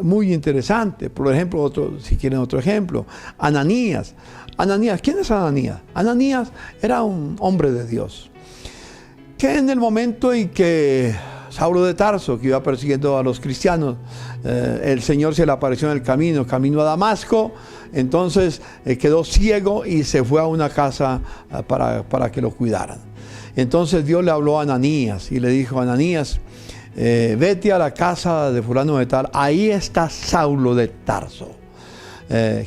muy interesante. Por ejemplo, si quieren otro ejemplo, Ananías. Ananías, ¿quién es Ananías? Ananías era un hombre de Dios, que en el momento en que Saulo de Tarso, que iba persiguiendo a los cristianos, el Señor se le apareció en el camino a Damasco. Entonces quedó ciego y se fue a una casa para que lo cuidaran. Entonces Dios le habló a Ananías y le dijo: Ananías, vete a la casa de fulano de tal, ahí está Saulo de Tarso.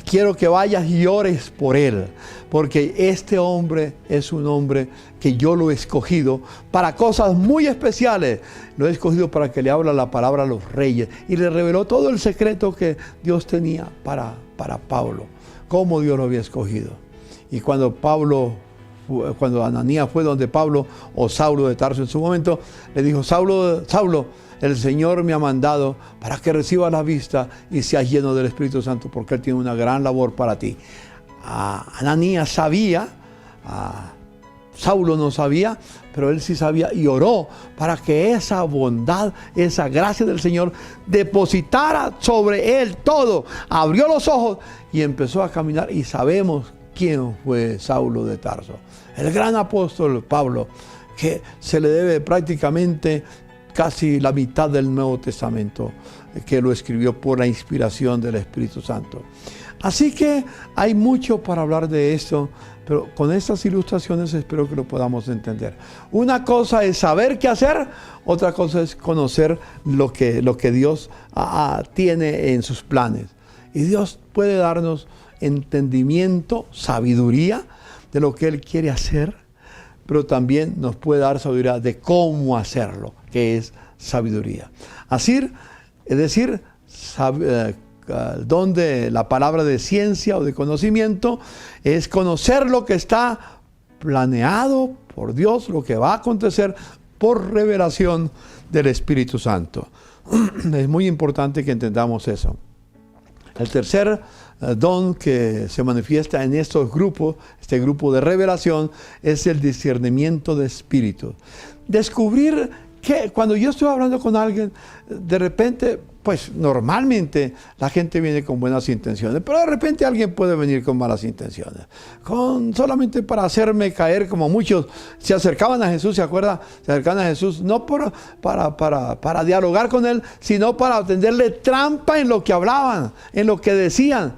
Quiero que vayas y ores por él, porque este hombre es un hombre que yo lo he escogido para cosas muy especiales. Lo he escogido para que le hable la palabra a los reyes. Y le reveló todo el secreto que Dios tenía para Pablo, cómo Dios lo había escogido. Y cuando Ananías fue donde Pablo, o Saulo de Tarso en su momento, le dijo: Saulo, el Señor me ha mandado para que recibas la vista y seas lleno del Espíritu Santo, porque Él tiene una gran labor para ti. Ananías sabía, Saulo no sabía, pero él sí sabía, y oró para que esa bondad, esa gracia del Señor depositara sobre él todo. Abrió los ojos y empezó a caminar, y sabemos quién fue Saulo de Tarso. El gran apóstol Pablo, que se le debe prácticamente casi la mitad del Nuevo Testamento, que lo escribió por la inspiración del Espíritu Santo. Así que hay mucho para hablar de esto, pero con estas ilustraciones espero que lo podamos entender. Una cosa es saber qué hacer, otra cosa es conocer lo que Dios tiene en sus planes. Y Dios puede darnos entendimiento, sabiduría de lo que Él quiere hacer, pero también nos puede dar sabiduría de cómo hacerlo, que es sabiduría. Es decir, donde la palabra de ciencia o de conocimiento es conocer lo que está planeado por Dios, lo que va a acontecer por revelación del Espíritu Santo. Es muy importante que entendamos eso. El tercer don que se manifiesta en estos grupos, este grupo de revelación, es el discernimiento de espíritus. Descubrir que cuando yo estoy hablando con alguien, de repente, pues normalmente la gente viene con buenas intenciones, pero de repente alguien puede venir con malas intenciones, solamente para hacerme caer, como muchos se acercaban a Jesús, ¿se acuerda? Se acercaban a Jesús no para dialogar con Él, sino para tenderle trampa en lo que hablaban, en lo que decían.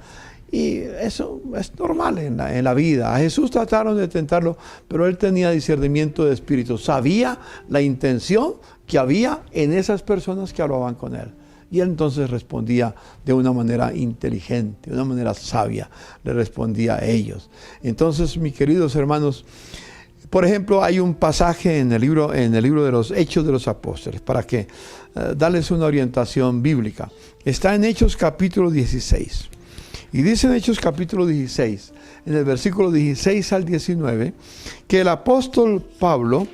Y eso es normal en la vida. A Jesús trataron de tentarlo, pero Él tenía discernimiento de espíritu. Sabía la intención que había en esas personas que hablaban con Él. Y Él entonces respondía de una manera inteligente, de una manera sabia. Le respondía a ellos. Entonces, mis queridos hermanos, por ejemplo, hay un pasaje en el libro de los Hechos de los Apóstoles, para que darles una orientación bíblica. Está en Hechos capítulo 16. Y dice en Hechos capítulo 16, en el versículo 16 al 19, que el apóstol Pablo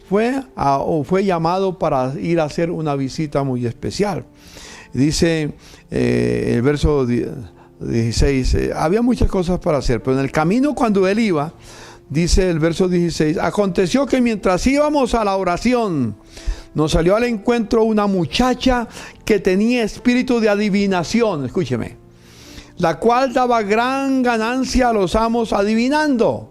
fue llamado para ir a hacer una visita muy especial. Dice el verso 16, había muchas cosas para hacer, pero en el camino cuando él iba, dice el verso 16, aconteció que mientras íbamos a la oración, nos salió al encuentro una muchacha que tenía espíritu de adivinación, escúcheme, la cual daba gran ganancia a los amos adivinando.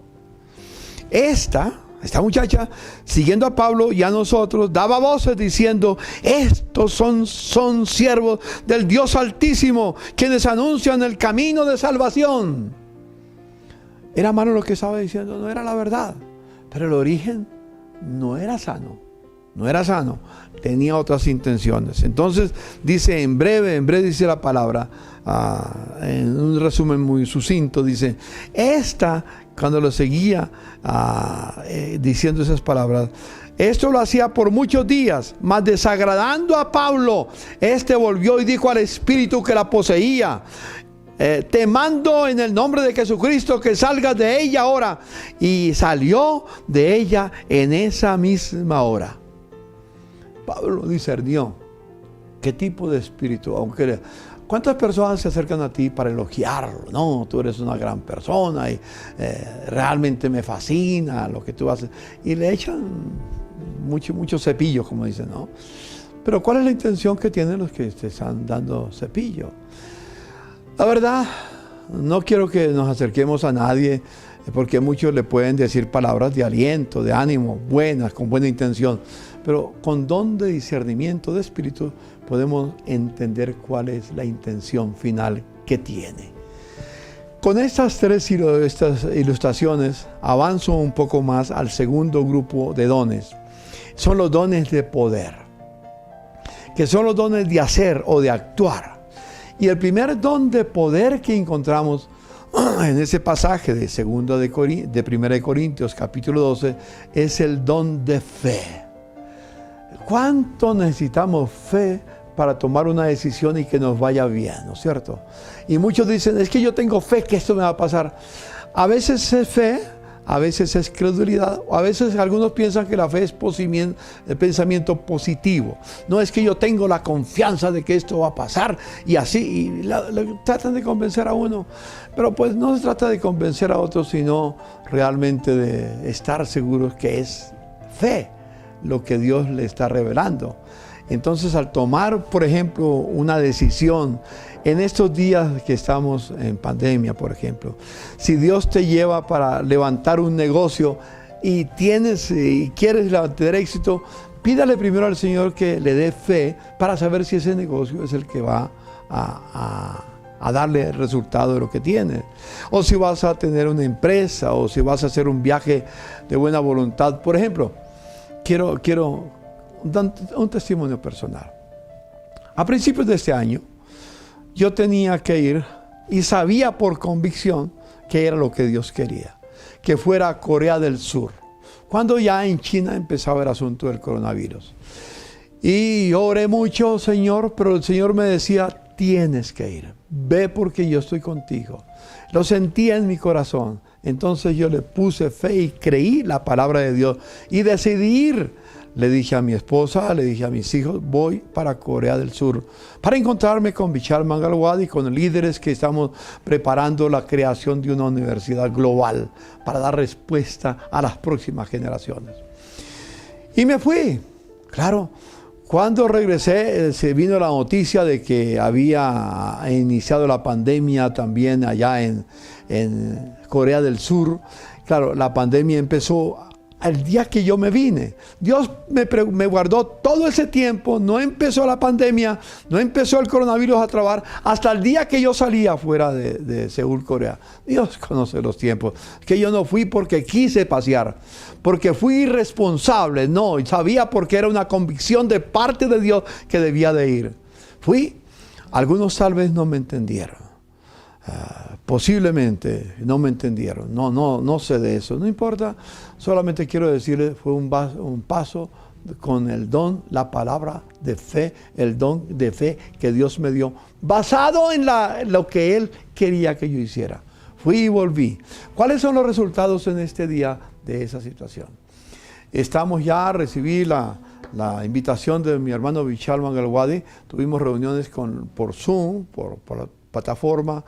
Esta muchacha, siguiendo a Pablo y a nosotros, daba voces diciendo, estos son siervos del Dios Altísimo, quienes anuncian el camino de salvación. Era malo lo que estaba diciendo, no era la verdad. Pero el origen no era sano. No era sano. Tenía otras intenciones. Entonces dice en breve dice la palabra, en un resumen muy sucinto, dice, cuando lo seguía diciendo esas palabras, esto lo hacía por muchos días, mas desagradando a Pablo, volvió y dijo al espíritu que la poseía, te mando en el nombre de Jesucristo que salgas de ella ahora. Y salió de ella en esa misma hora. Pablo discernió qué tipo de espíritu, ¿cuántas personas se acercan a ti para elogiarlo? No, tú eres una gran persona y realmente me fascina lo que tú haces. Y le echan mucho cepillo, como dicen, ¿no? Pero ¿cuál es la intención que tienen los que te están dando cepillo? La verdad, no quiero que nos acerquemos a nadie, porque muchos le pueden decir palabras de aliento, de ánimo, buenas, con buena intención. Pero con don de discernimiento de espíritu podemos entender cuál es la intención final que tiene. Con estas tres ilustraciones avanzo un poco más al segundo grupo de dones. Son los dones de poder, que son los dones de hacer o de actuar. Y el primer don de poder que encontramos en ese pasaje de 1 de Corintios capítulo 12 es el don de fe. ¿Cuánto necesitamos fe para tomar una decisión y que nos vaya bien, ¿no es cierto? Y muchos dicen, es que yo tengo fe que esto me va a pasar. A veces es fe, a veces es credulidad, o a veces algunos piensan que la fe es el pensamiento positivo. No es que yo tengo la confianza de que esto va a pasar y así, y tratan de convencer a uno. Pero pues no se trata de convencer a otros, sino realmente de estar seguros que es fe lo que Dios le está revelando. Entonces, al tomar, por ejemplo, una decisión en estos días que estamos en pandemia, por ejemplo, si Dios te lleva para levantar un negocio y quieres tener éxito, pídale primero al Señor que le dé fe para saber si ese negocio es el que va a darle el resultado de lo que tienes. O si vas a tener una empresa, o si vas a hacer un viaje de buena voluntad. Por ejemplo, quiero un testimonio personal. A principios de este año, yo tenía que ir y sabía por convicción que era lo que Dios quería, que fuera a Corea del Sur, cuando ya en China empezaba el asunto del coronavirus. Y oré mucho, Señor, pero el Señor me decía, tienes que ir, ve porque yo estoy contigo. Lo sentía en mi corazón. Entonces yo le puse fe y creí la palabra de Dios y decidí ir. Le dije a mi esposa, le dije a mis hijos, voy para Corea del Sur para encontrarme con Bichal Mangalwadi y con líderes que estamos preparando la creación de una universidad global para dar respuesta a las próximas generaciones. Y me fui. Claro, cuando regresé se vino la noticia de que había iniciado la pandemia también allá en Corea del Sur. Claro, la pandemia empezó al día que yo me vine. Dios me guardó todo ese tiempo, no empezó la pandemia, no empezó el coronavirus a trabar, hasta el día que yo salía fuera de Seúl, Corea. Dios conoce los tiempos. Que yo no fui porque quise pasear, porque fui irresponsable, no, y sabía porque era una convicción de parte de Dios que debía de ir. Fui, algunos tal vez no me entendieron. Posiblemente no me entendieron, no sé de eso, no importa, solamente quiero decirles, fue un paso con el don, la palabra de fe, el don de fe que Dios me dio, basado en lo que Él quería que yo hiciera. Fui y volví. ¿Cuáles son los resultados en este día de esa situación? Estamos ya, recibí la invitación de mi hermano Bichal Mangalwadi, tuvimos reuniones por Zoom, por la plataforma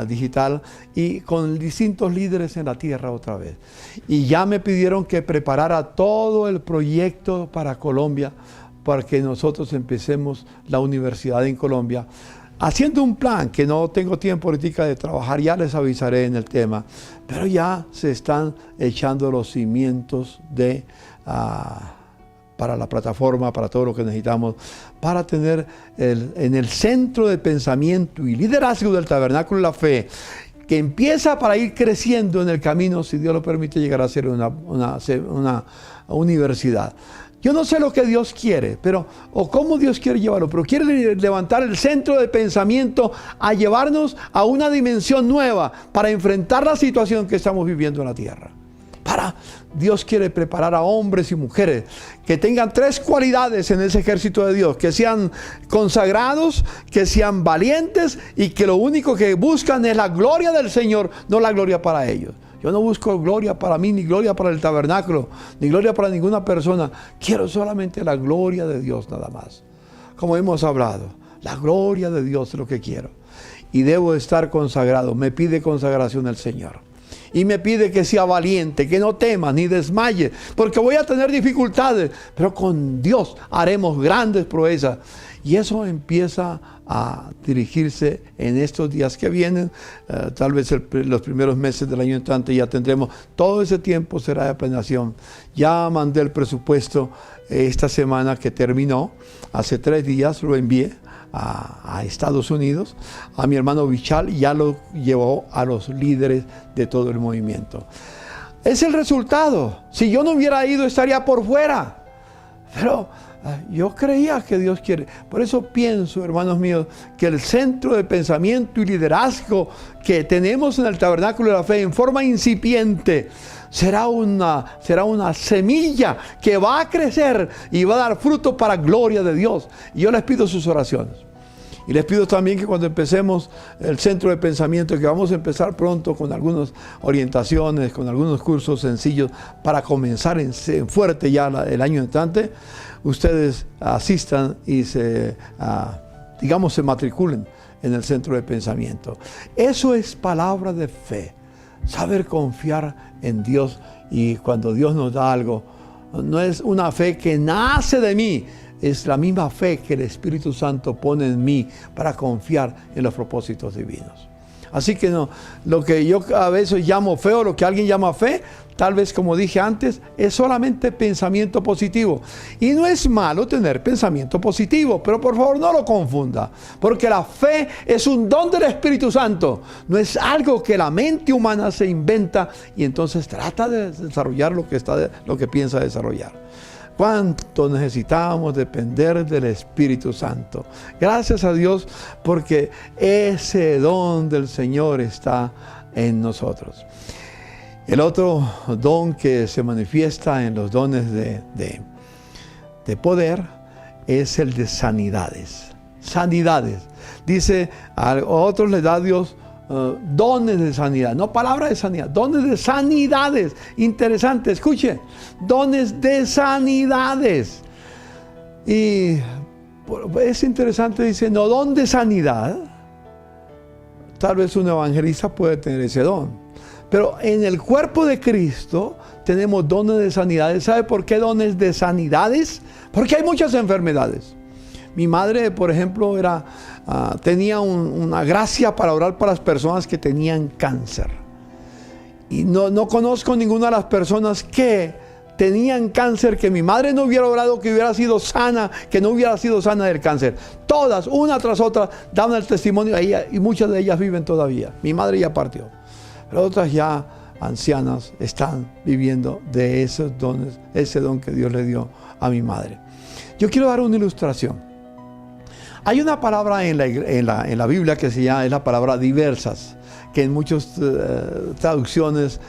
digital y con distintos líderes en la tierra otra vez. Y ya me pidieron que preparara todo el proyecto para Colombia, para que nosotros empecemos la universidad en Colombia, haciendo un plan que no tengo tiempo ahorita de trabajar, ya les avisaré en el tema, pero ya se están echando los cimientos para la plataforma, para todo lo que necesitamos, para tener en el centro de pensamiento y liderazgo del Tabernáculo de la Fe, que empieza para ir creciendo en el camino, si Dios lo permite, llegar a ser una universidad. Yo no sé lo que Dios quiere, o cómo Dios quiere llevarlo, pero quiere levantar el centro de pensamiento a llevarnos a una dimensión nueva para enfrentar la situación que estamos viviendo en la tierra. Dios quiere preparar a hombres y mujeres que tengan 3 cualidades en ese ejército de Dios: que sean consagrados, que sean valientes y que lo único que buscan es la gloria del Señor, no la gloria para ellos. Yo no busco gloria para mí, ni gloria para el tabernáculo, ni gloria para ninguna persona. Quiero solamente la gloria de Dios nada más. Como hemos hablado, la gloria de Dios es lo que quiero. Y debo estar consagrado. Me pide consagración el Señor. Y me pide que sea valiente, que no tema ni desmaye, porque voy a tener dificultades, pero con Dios haremos grandes proezas. Y eso empieza a dirigirse en estos días que vienen. Tal vez los primeros meses del año entrante ya tendremos. Todo ese tiempo será de planeación. Ya mandé el presupuesto esta semana que terminó. Hace 3 días lo envié a Estados Unidos, a mi hermano Bichal, y ya lo llevó a los líderes de todo el movimiento. Es el resultado. Si yo no hubiera ido, estaría por fuera. Pero yo creía que Dios quiere. Por eso pienso, hermanos míos, que el centro de pensamiento y liderazgo que tenemos en el Tabernáculo de la Fe en forma incipiente será una semilla que va a crecer y va a dar fruto para gloria de Dios. Y yo les pido sus oraciones. Y les pido también que cuando empecemos el centro de pensamiento, que vamos a empezar pronto con algunas orientaciones, con algunos cursos sencillos para comenzar en fuerte ya el año entrante, ustedes asistan y se matriculen en el centro de pensamiento. Eso es palabra de fe. Saber confiar en Dios, y cuando Dios nos da algo, no es una fe que nace de mí, es la misma fe que el Espíritu Santo pone en mí para confiar en los propósitos divinos. Así que no, lo que yo a veces llamo fe, o lo que alguien llama fe, tal vez, como dije antes, es solamente pensamiento positivo. Y no es malo tener pensamiento positivo, pero por favor no lo confunda, porque la fe es un don del Espíritu Santo. No es algo que la mente humana se inventa y entonces trata de desarrollar lo que piensa desarrollar. ¿Cuánto necesitamos depender del Espíritu Santo? Gracias a Dios, porque ese don del Señor está en nosotros. El otro don que se manifiesta en los dones de poder es el de sanidades. Sanidades. Dice, a otros les da Dios dones de sanidad, no palabra de sanidad, dones de sanidades. Interesante, escuche, dones de sanidades. Y es interesante, dice, no don de sanidad. Tal vez un evangelista puede tener ese don, pero en el cuerpo de Cristo tenemos dones de sanidades. ¿Sabe por qué dones de sanidades? Porque hay muchas enfermedades. Mi madre, por ejemplo, tenía una gracia para orar para las personas que tenían cáncer. Y no conozco ninguna de las personas que tenían cáncer que mi madre no hubiera orado, que hubiera sido sana, que no hubiera sido sana del cáncer. Todas, una tras otra, daban el testimonio y muchas de ellas viven todavía. Mi madre ya partió, pero otras ya ancianas están viviendo de esos dones, ese don que Dios le dio a mi madre. Yo quiero dar una ilustración. Hay una palabra en la Biblia que es la palabra diversas, que en muchas traducciones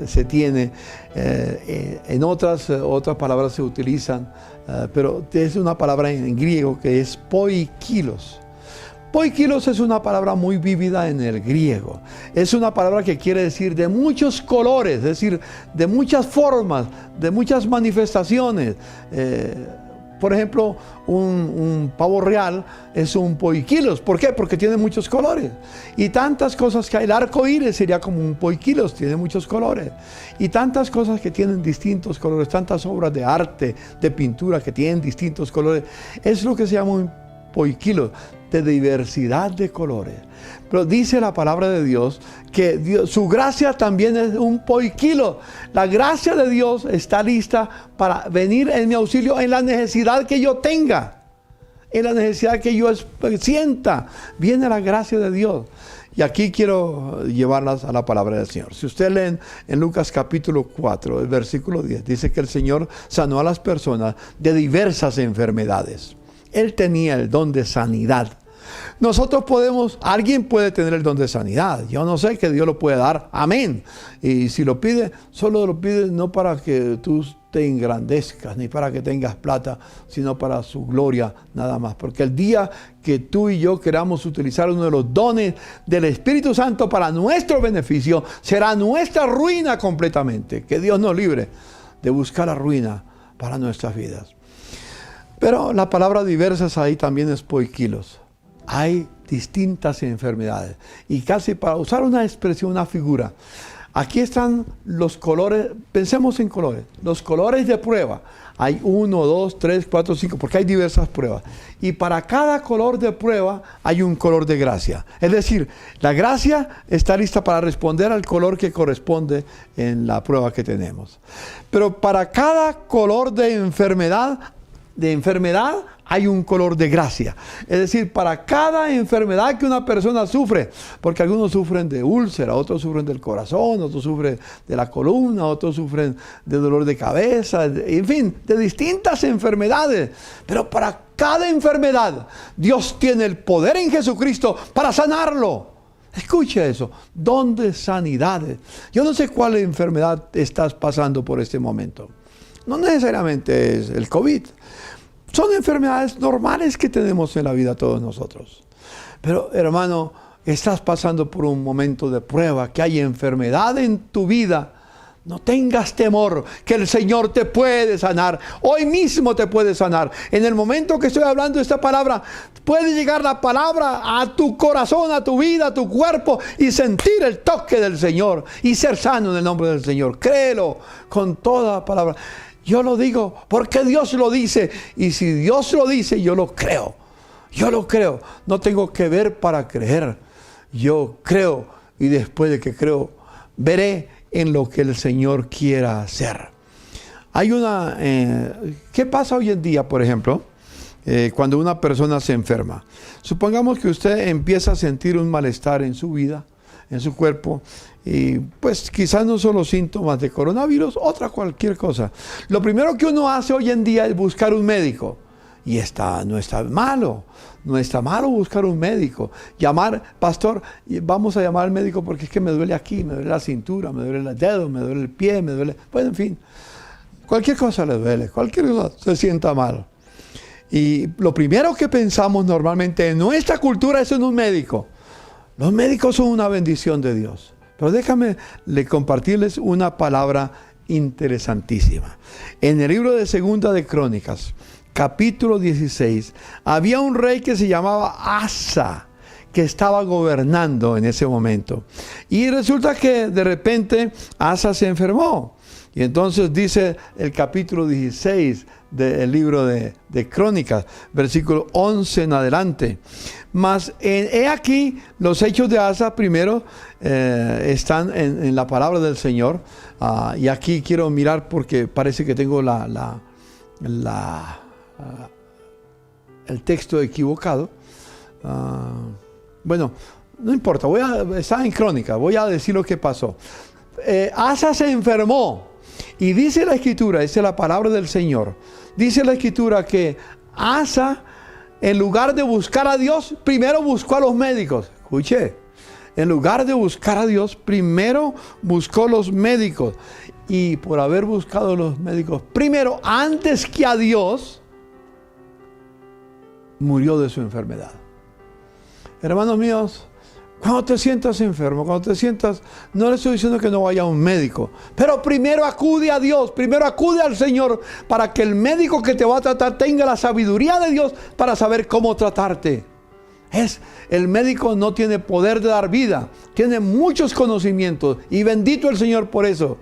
se tiene, en otras palabras se utilizan, pero es una palabra en griego que es poikilos. Poikilos es una palabra muy vívida en el griego. Es una palabra que quiere decir de muchos colores, es decir, de muchas formas, de muchas manifestaciones. Por ejemplo, un pavo real es un poikilos. ¿Por qué? Porque tiene muchos colores. Y tantas cosas que hay. El arco iris sería como un poikilos, tiene muchos colores. Y tantas cosas que tienen distintos colores, tantas obras de arte, de pintura que tienen distintos colores. Es lo que se llama un poikilos, de diversidad de colores. Pero dice la palabra de Dios que su gracia también es un poikilos. La gracia de Dios está lista para venir en mi auxilio en la necesidad que yo tenga, en la necesidad que yo sienta. Viene la gracia de Dios. Y aquí quiero llevarlas a la palabra del Señor. Si usted lee en Lucas capítulo 4, el versículo 10, dice que el Señor sanó a las personas de diversas enfermedades. Él tenía el don de sanidad. Nosotros alguien puede tener el don de sanidad. Yo no sé, que Dios lo puede dar. Amén. Y si lo pide, solo lo pide no para que tú te engrandezcas, ni para que tengas plata, sino para su gloria nada más. Porque el día que tú y yo queramos utilizar uno de los dones del Espíritu Santo para nuestro beneficio, será nuestra ruina completamente. Que Dios nos libre de buscar la ruina para nuestras vidas. Pero la palabra diversas ahí también es poikilos. Hay distintas enfermedades. Y casi para usar una expresión, una figura, aquí están los colores, pensemos en colores, los colores de prueba. Hay 1, 2, 3, 4, 5, porque hay diversas pruebas. Y para cada color de prueba hay un color de gracia. Es decir, la gracia está lista para responder al color que corresponde en la prueba que tenemos. Pero para cada color de enfermedad hay un color de gracia. Es decir, para cada enfermedad que una persona sufre, porque algunos sufren de úlcera, otros sufren del corazón, otros sufren de la columna, otros sufren de dolor de cabeza, en fin, de distintas enfermedades. Pero para cada enfermedad, Dios tiene el poder en Jesucristo para sanarlo. Escucha eso, don de sanidades. Yo no sé cuál enfermedad estás pasando por este momento. No necesariamente es el COVID. Son enfermedades normales que tenemos en la vida todos nosotros. Pero, hermano, estás pasando por un momento de prueba, que hay enfermedad en tu vida. No tengas temor, que el Señor te puede sanar. Hoy mismo te puede sanar. En el momento que estoy hablando esta palabra, puede llegar la palabra a tu corazón, a tu vida, a tu cuerpo, y sentir el toque del Señor y ser sano en el nombre del Señor. Créelo con toda palabra. Yo lo digo porque Dios lo dice, y si Dios lo dice, yo lo creo. Yo lo creo. No tengo que ver para creer. Yo creo, y después de que creo, veré en lo que el Señor quiera hacer. Hay ¿qué pasa hoy en día, por ejemplo, cuando una persona se enferma? Supongamos que usted empieza a sentir un malestar en su vida, en su cuerpo, y pues quizás no son los síntomas de coronavirus, cualquier cosa. Lo primero que uno hace hoy en día es buscar un médico. Y no está malo buscar un médico. Pastor, vamos a llamar al médico porque es que me duele aquí, me duele la cintura, me duele el dedo, me duele el pie, bueno, en fin, cualquier cosa le duele, cualquier cosa se sienta mal. Y lo primero que pensamos normalmente en nuestra cultura es en un médico. Los médicos son una bendición de Dios. Pero déjame compartirles una palabra interesantísima. En el libro de Segunda de Crónicas, capítulo 16, había un rey que se llamaba Asa, que estaba gobernando en ese momento. Y resulta que de repente Asa se enfermó. Y entonces dice el capítulo 16 del libro de Crónicas, versículo 11 en adelante. Mas he aquí los hechos de Asa primero están en la palabra del Señor. Y aquí quiero mirar porque parece que tengo el texto equivocado. Bueno, no importa, está en Crónicas, voy a decir lo que pasó. Asa se enfermó. Y dice la Escritura, dice la palabra del Señor, dice la Escritura que Asa, en lugar de buscar a Dios, primero buscó a los médicos. Escuche, en lugar de buscar a Dios, primero buscó los médicos. Y por haber buscado a los médicos primero, antes que a Dios, murió de su enfermedad. Hermanos míos, cuando te sientas enfermo, no le estoy diciendo que no vaya a un médico, pero primero acude a Dios, primero acude al Señor, para que el médico que te va a tratar tenga la sabiduría de Dios para saber cómo tratarte. El médico no tiene poder de dar vida, tiene muchos conocimientos, y bendito el Señor por eso.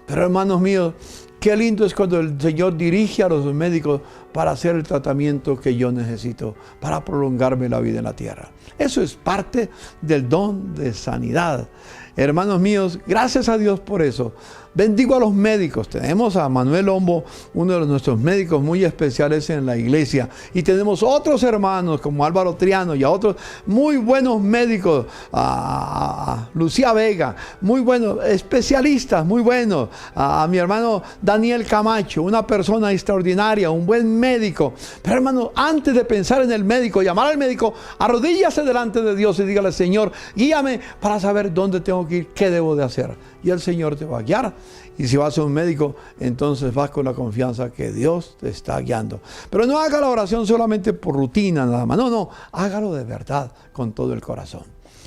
Pero hermanos míos, qué lindo es cuando el Señor dirige a los médicos para hacer el tratamiento que yo necesito, para prolongarme la vida en la tierra. Eso es parte del don de sanidad. Hermanos míos, gracias a Dios por eso. Bendigo a los médicos. Tenemos a Manuel Hombo, uno de nuestros médicos muy especiales en la iglesia. Y tenemos otros hermanos como Álvaro Triano y a otros muy buenos médicos. A Lucía Vega, muy buenos, especialistas, muy buenos. A mi hermano Daniel Camacho, una persona extraordinaria, un buen médico. Pero hermano, antes de pensar en el médico, llamar al médico, arrodíllase delante de Dios y dígale: Señor, guíame para saber dónde tengo que ir, qué debo de hacer. Y el Señor te va a guiar. Y si vas a un médico, entonces vas con la confianza que Dios te está guiando. Pero no haga la oración solamente por rutina nada más. No, hágalo de verdad, con todo el corazón.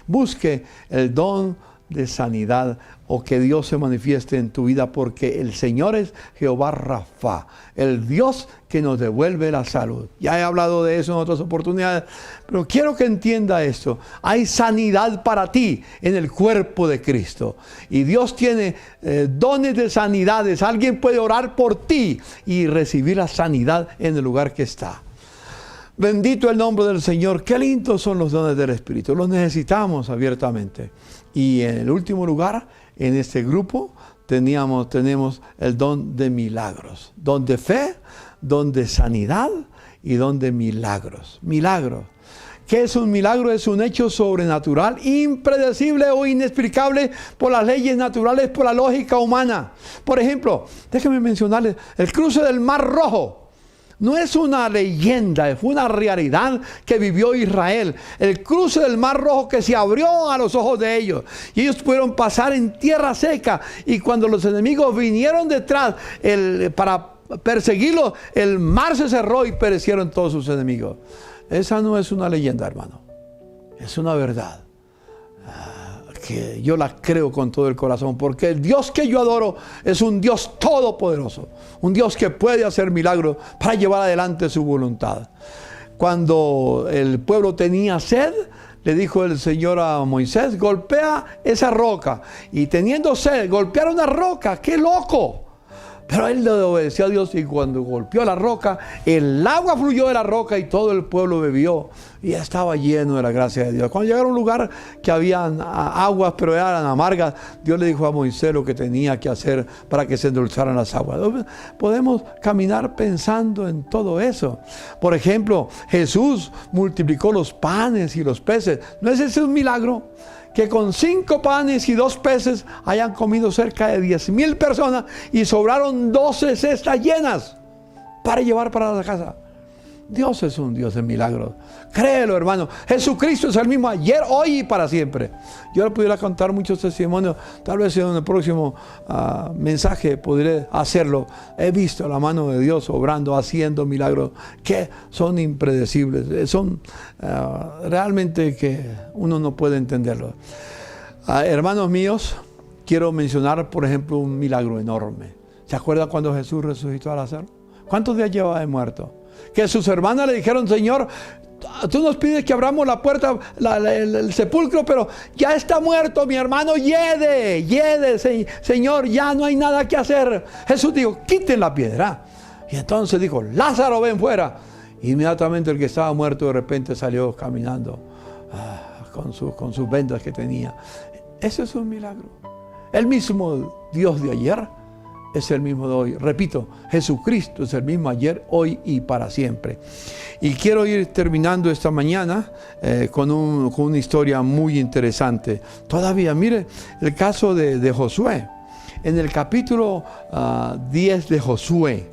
Busque el don de sanidad o que Dios se manifieste en tu vida, porque el Señor es Jehová Rafa, el Dios que nos devuelve la salud. Ya he hablado de eso en otras oportunidades, pero quiero que entienda esto. Hay sanidad para ti en el cuerpo de Cristo, y Dios tiene dones de sanidades. Alguien puede orar por ti y recibir la sanidad en el lugar que está. Bendito el nombre del Señor. Qué lindos son los dones del Espíritu. Los necesitamos abiertamente. Y en el último lugar, en este grupo, tenemos el don de milagros. Don de fe, don de sanidad y don de milagros. Milagros. ¿Qué es un milagro? Es un hecho sobrenatural, impredecible o inexplicable por las leyes naturales, por la lógica humana. Por ejemplo, déjenme mencionarles el cruce del Mar Rojo. No es una leyenda, fue una realidad que vivió Israel. El cruce del Mar Rojo que se abrió a los ojos de ellos. Y ellos pudieron pasar en tierra seca. Y cuando los enemigos vinieron detrás para perseguirlos, el mar se cerró y perecieron todos sus enemigos. Esa no es una leyenda, hermano. Es una verdad. Que yo la creo con todo el corazón, porque el Dios que yo adoro es un Dios todopoderoso, un Dios que puede hacer milagros para llevar adelante su voluntad. Cuando el pueblo tenía sed, le dijo el Señor a Moisés: golpea esa roca. Y teniendo sed, golpear una roca, ¡qué loco! Pero él le obedeció a Dios, y cuando golpeó la roca, el agua fluyó de la roca y todo el pueblo bebió y estaba lleno de la gracia de Dios. Cuando llegaron a un lugar que habían aguas, pero eran amargas, Dios le dijo a Moisés lo que tenía que hacer para que se endulzaran las aguas. Podemos caminar pensando en todo eso. Por ejemplo, Jesús multiplicó los panes y los peces. ¿No es ese un milagro? Que con 5 panes y 2 peces hayan comido cerca de 10,000 personas y sobraron 12 cestas llenas para llevar para la casa. Dios es un Dios de milagros. Créelo, hermano. Jesucristo es el mismo ayer, hoy y para siempre. Yo le pudiera contar muchos testimonios. Tal vez en el próximo mensaje podré hacerlo. He visto la mano de Dios obrando, haciendo milagros que son impredecibles. Son realmente que uno no puede entenderlo. Hermanos míos, quiero mencionar, por ejemplo, un milagro enorme. ¿Se acuerdan cuando Jesús resucitó a Lázaro? ¿Cuántos días llevaba de muerto? Que sus hermanas le dijeron: Señor, tú nos pides que abramos la puerta, el sepulcro, pero ya está muerto mi hermano, hiede, Señor, ya no hay nada que hacer. Jesús dijo: quiten la piedra. Y entonces dijo: Lázaro, ven fuera. Inmediatamente el que estaba muerto de repente salió caminando con sus vendas que tenía. Ese es un milagro. El mismo Dios de ayer es el mismo de hoy. Repito, Jesucristo es el mismo ayer, hoy y para siempre. Y quiero ir terminando esta mañana con una historia muy interesante. Todavía, mire el caso de Josué. En el capítulo 10 de Josué,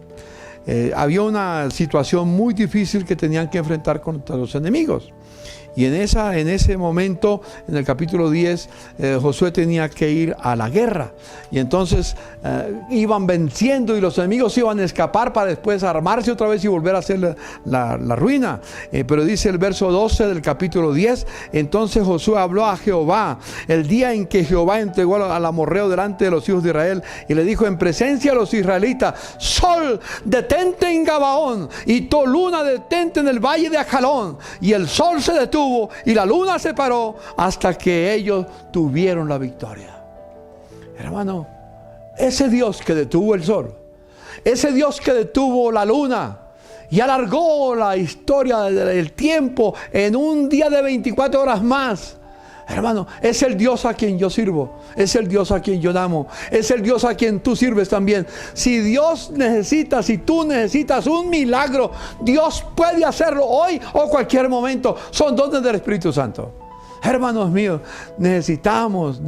había una situación muy difícil que tenían que enfrentar contra los enemigos. Y en ese momento, en el capítulo 10, Josué tenía que ir a la guerra. Y entonces iban venciendo y los enemigos iban a escapar para después armarse otra vez y volver a hacer la ruina. Pero dice el verso 12 del capítulo 10, entonces Josué habló a Jehová el día en que Jehová entregó al amorreo delante de los hijos de Israel, y le dijo en presencia de los israelitas: Sol, detente en Gabaón, y tu luna detente en el valle de Ajalón. Y el sol se detuvo y la luna se paró hasta que ellos tuvieron la victoria. Hermano, ese Dios que detuvo el sol, ese Dios que detuvo la luna y alargó la historia del tiempo en un día de 24 horas más, Hermano, es el Dios a quien yo sirvo, es el Dios a quien yo amo, es el Dios a quien tú sirves también. Si Dios necesita, si tú necesitas un milagro, Dios puede hacerlo hoy o cualquier momento. Son dones del Espíritu Santo. Hermanos míos, necesitamos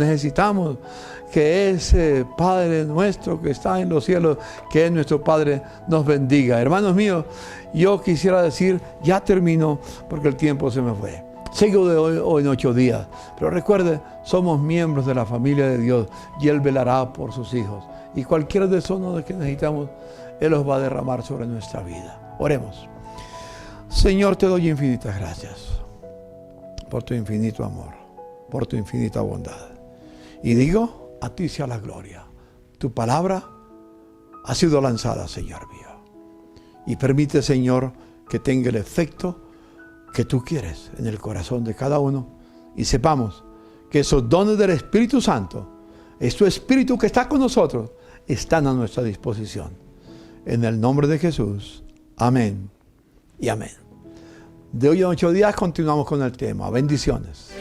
que ese Padre nuestro que está en los cielos, que es nuestro Padre, nos bendiga. Hermanos míos, yo quisiera decir, ya terminó porque el tiempo se me fue. Sigo de hoy en 8 días, pero recuerde, somos miembros de la familia de Dios y Él velará por sus hijos. Y cualquier desorden que necesitamos, Él los va a derramar sobre nuestra vida. Oremos. Señor, te doy infinitas gracias por tu infinito amor, por tu infinita bondad. Y digo, a ti sea la gloria. Tu palabra ha sido lanzada, Señor mío. Y permite, Señor, que tenga el efecto que tú quieres en el corazón de cada uno. Y sepamos que esos dones del Espíritu Santo, es tu Espíritu que está con nosotros, están a nuestra disposición. En el nombre de Jesús. Amén y amén. De hoy a 8 días continuamos con el tema. Bendiciones.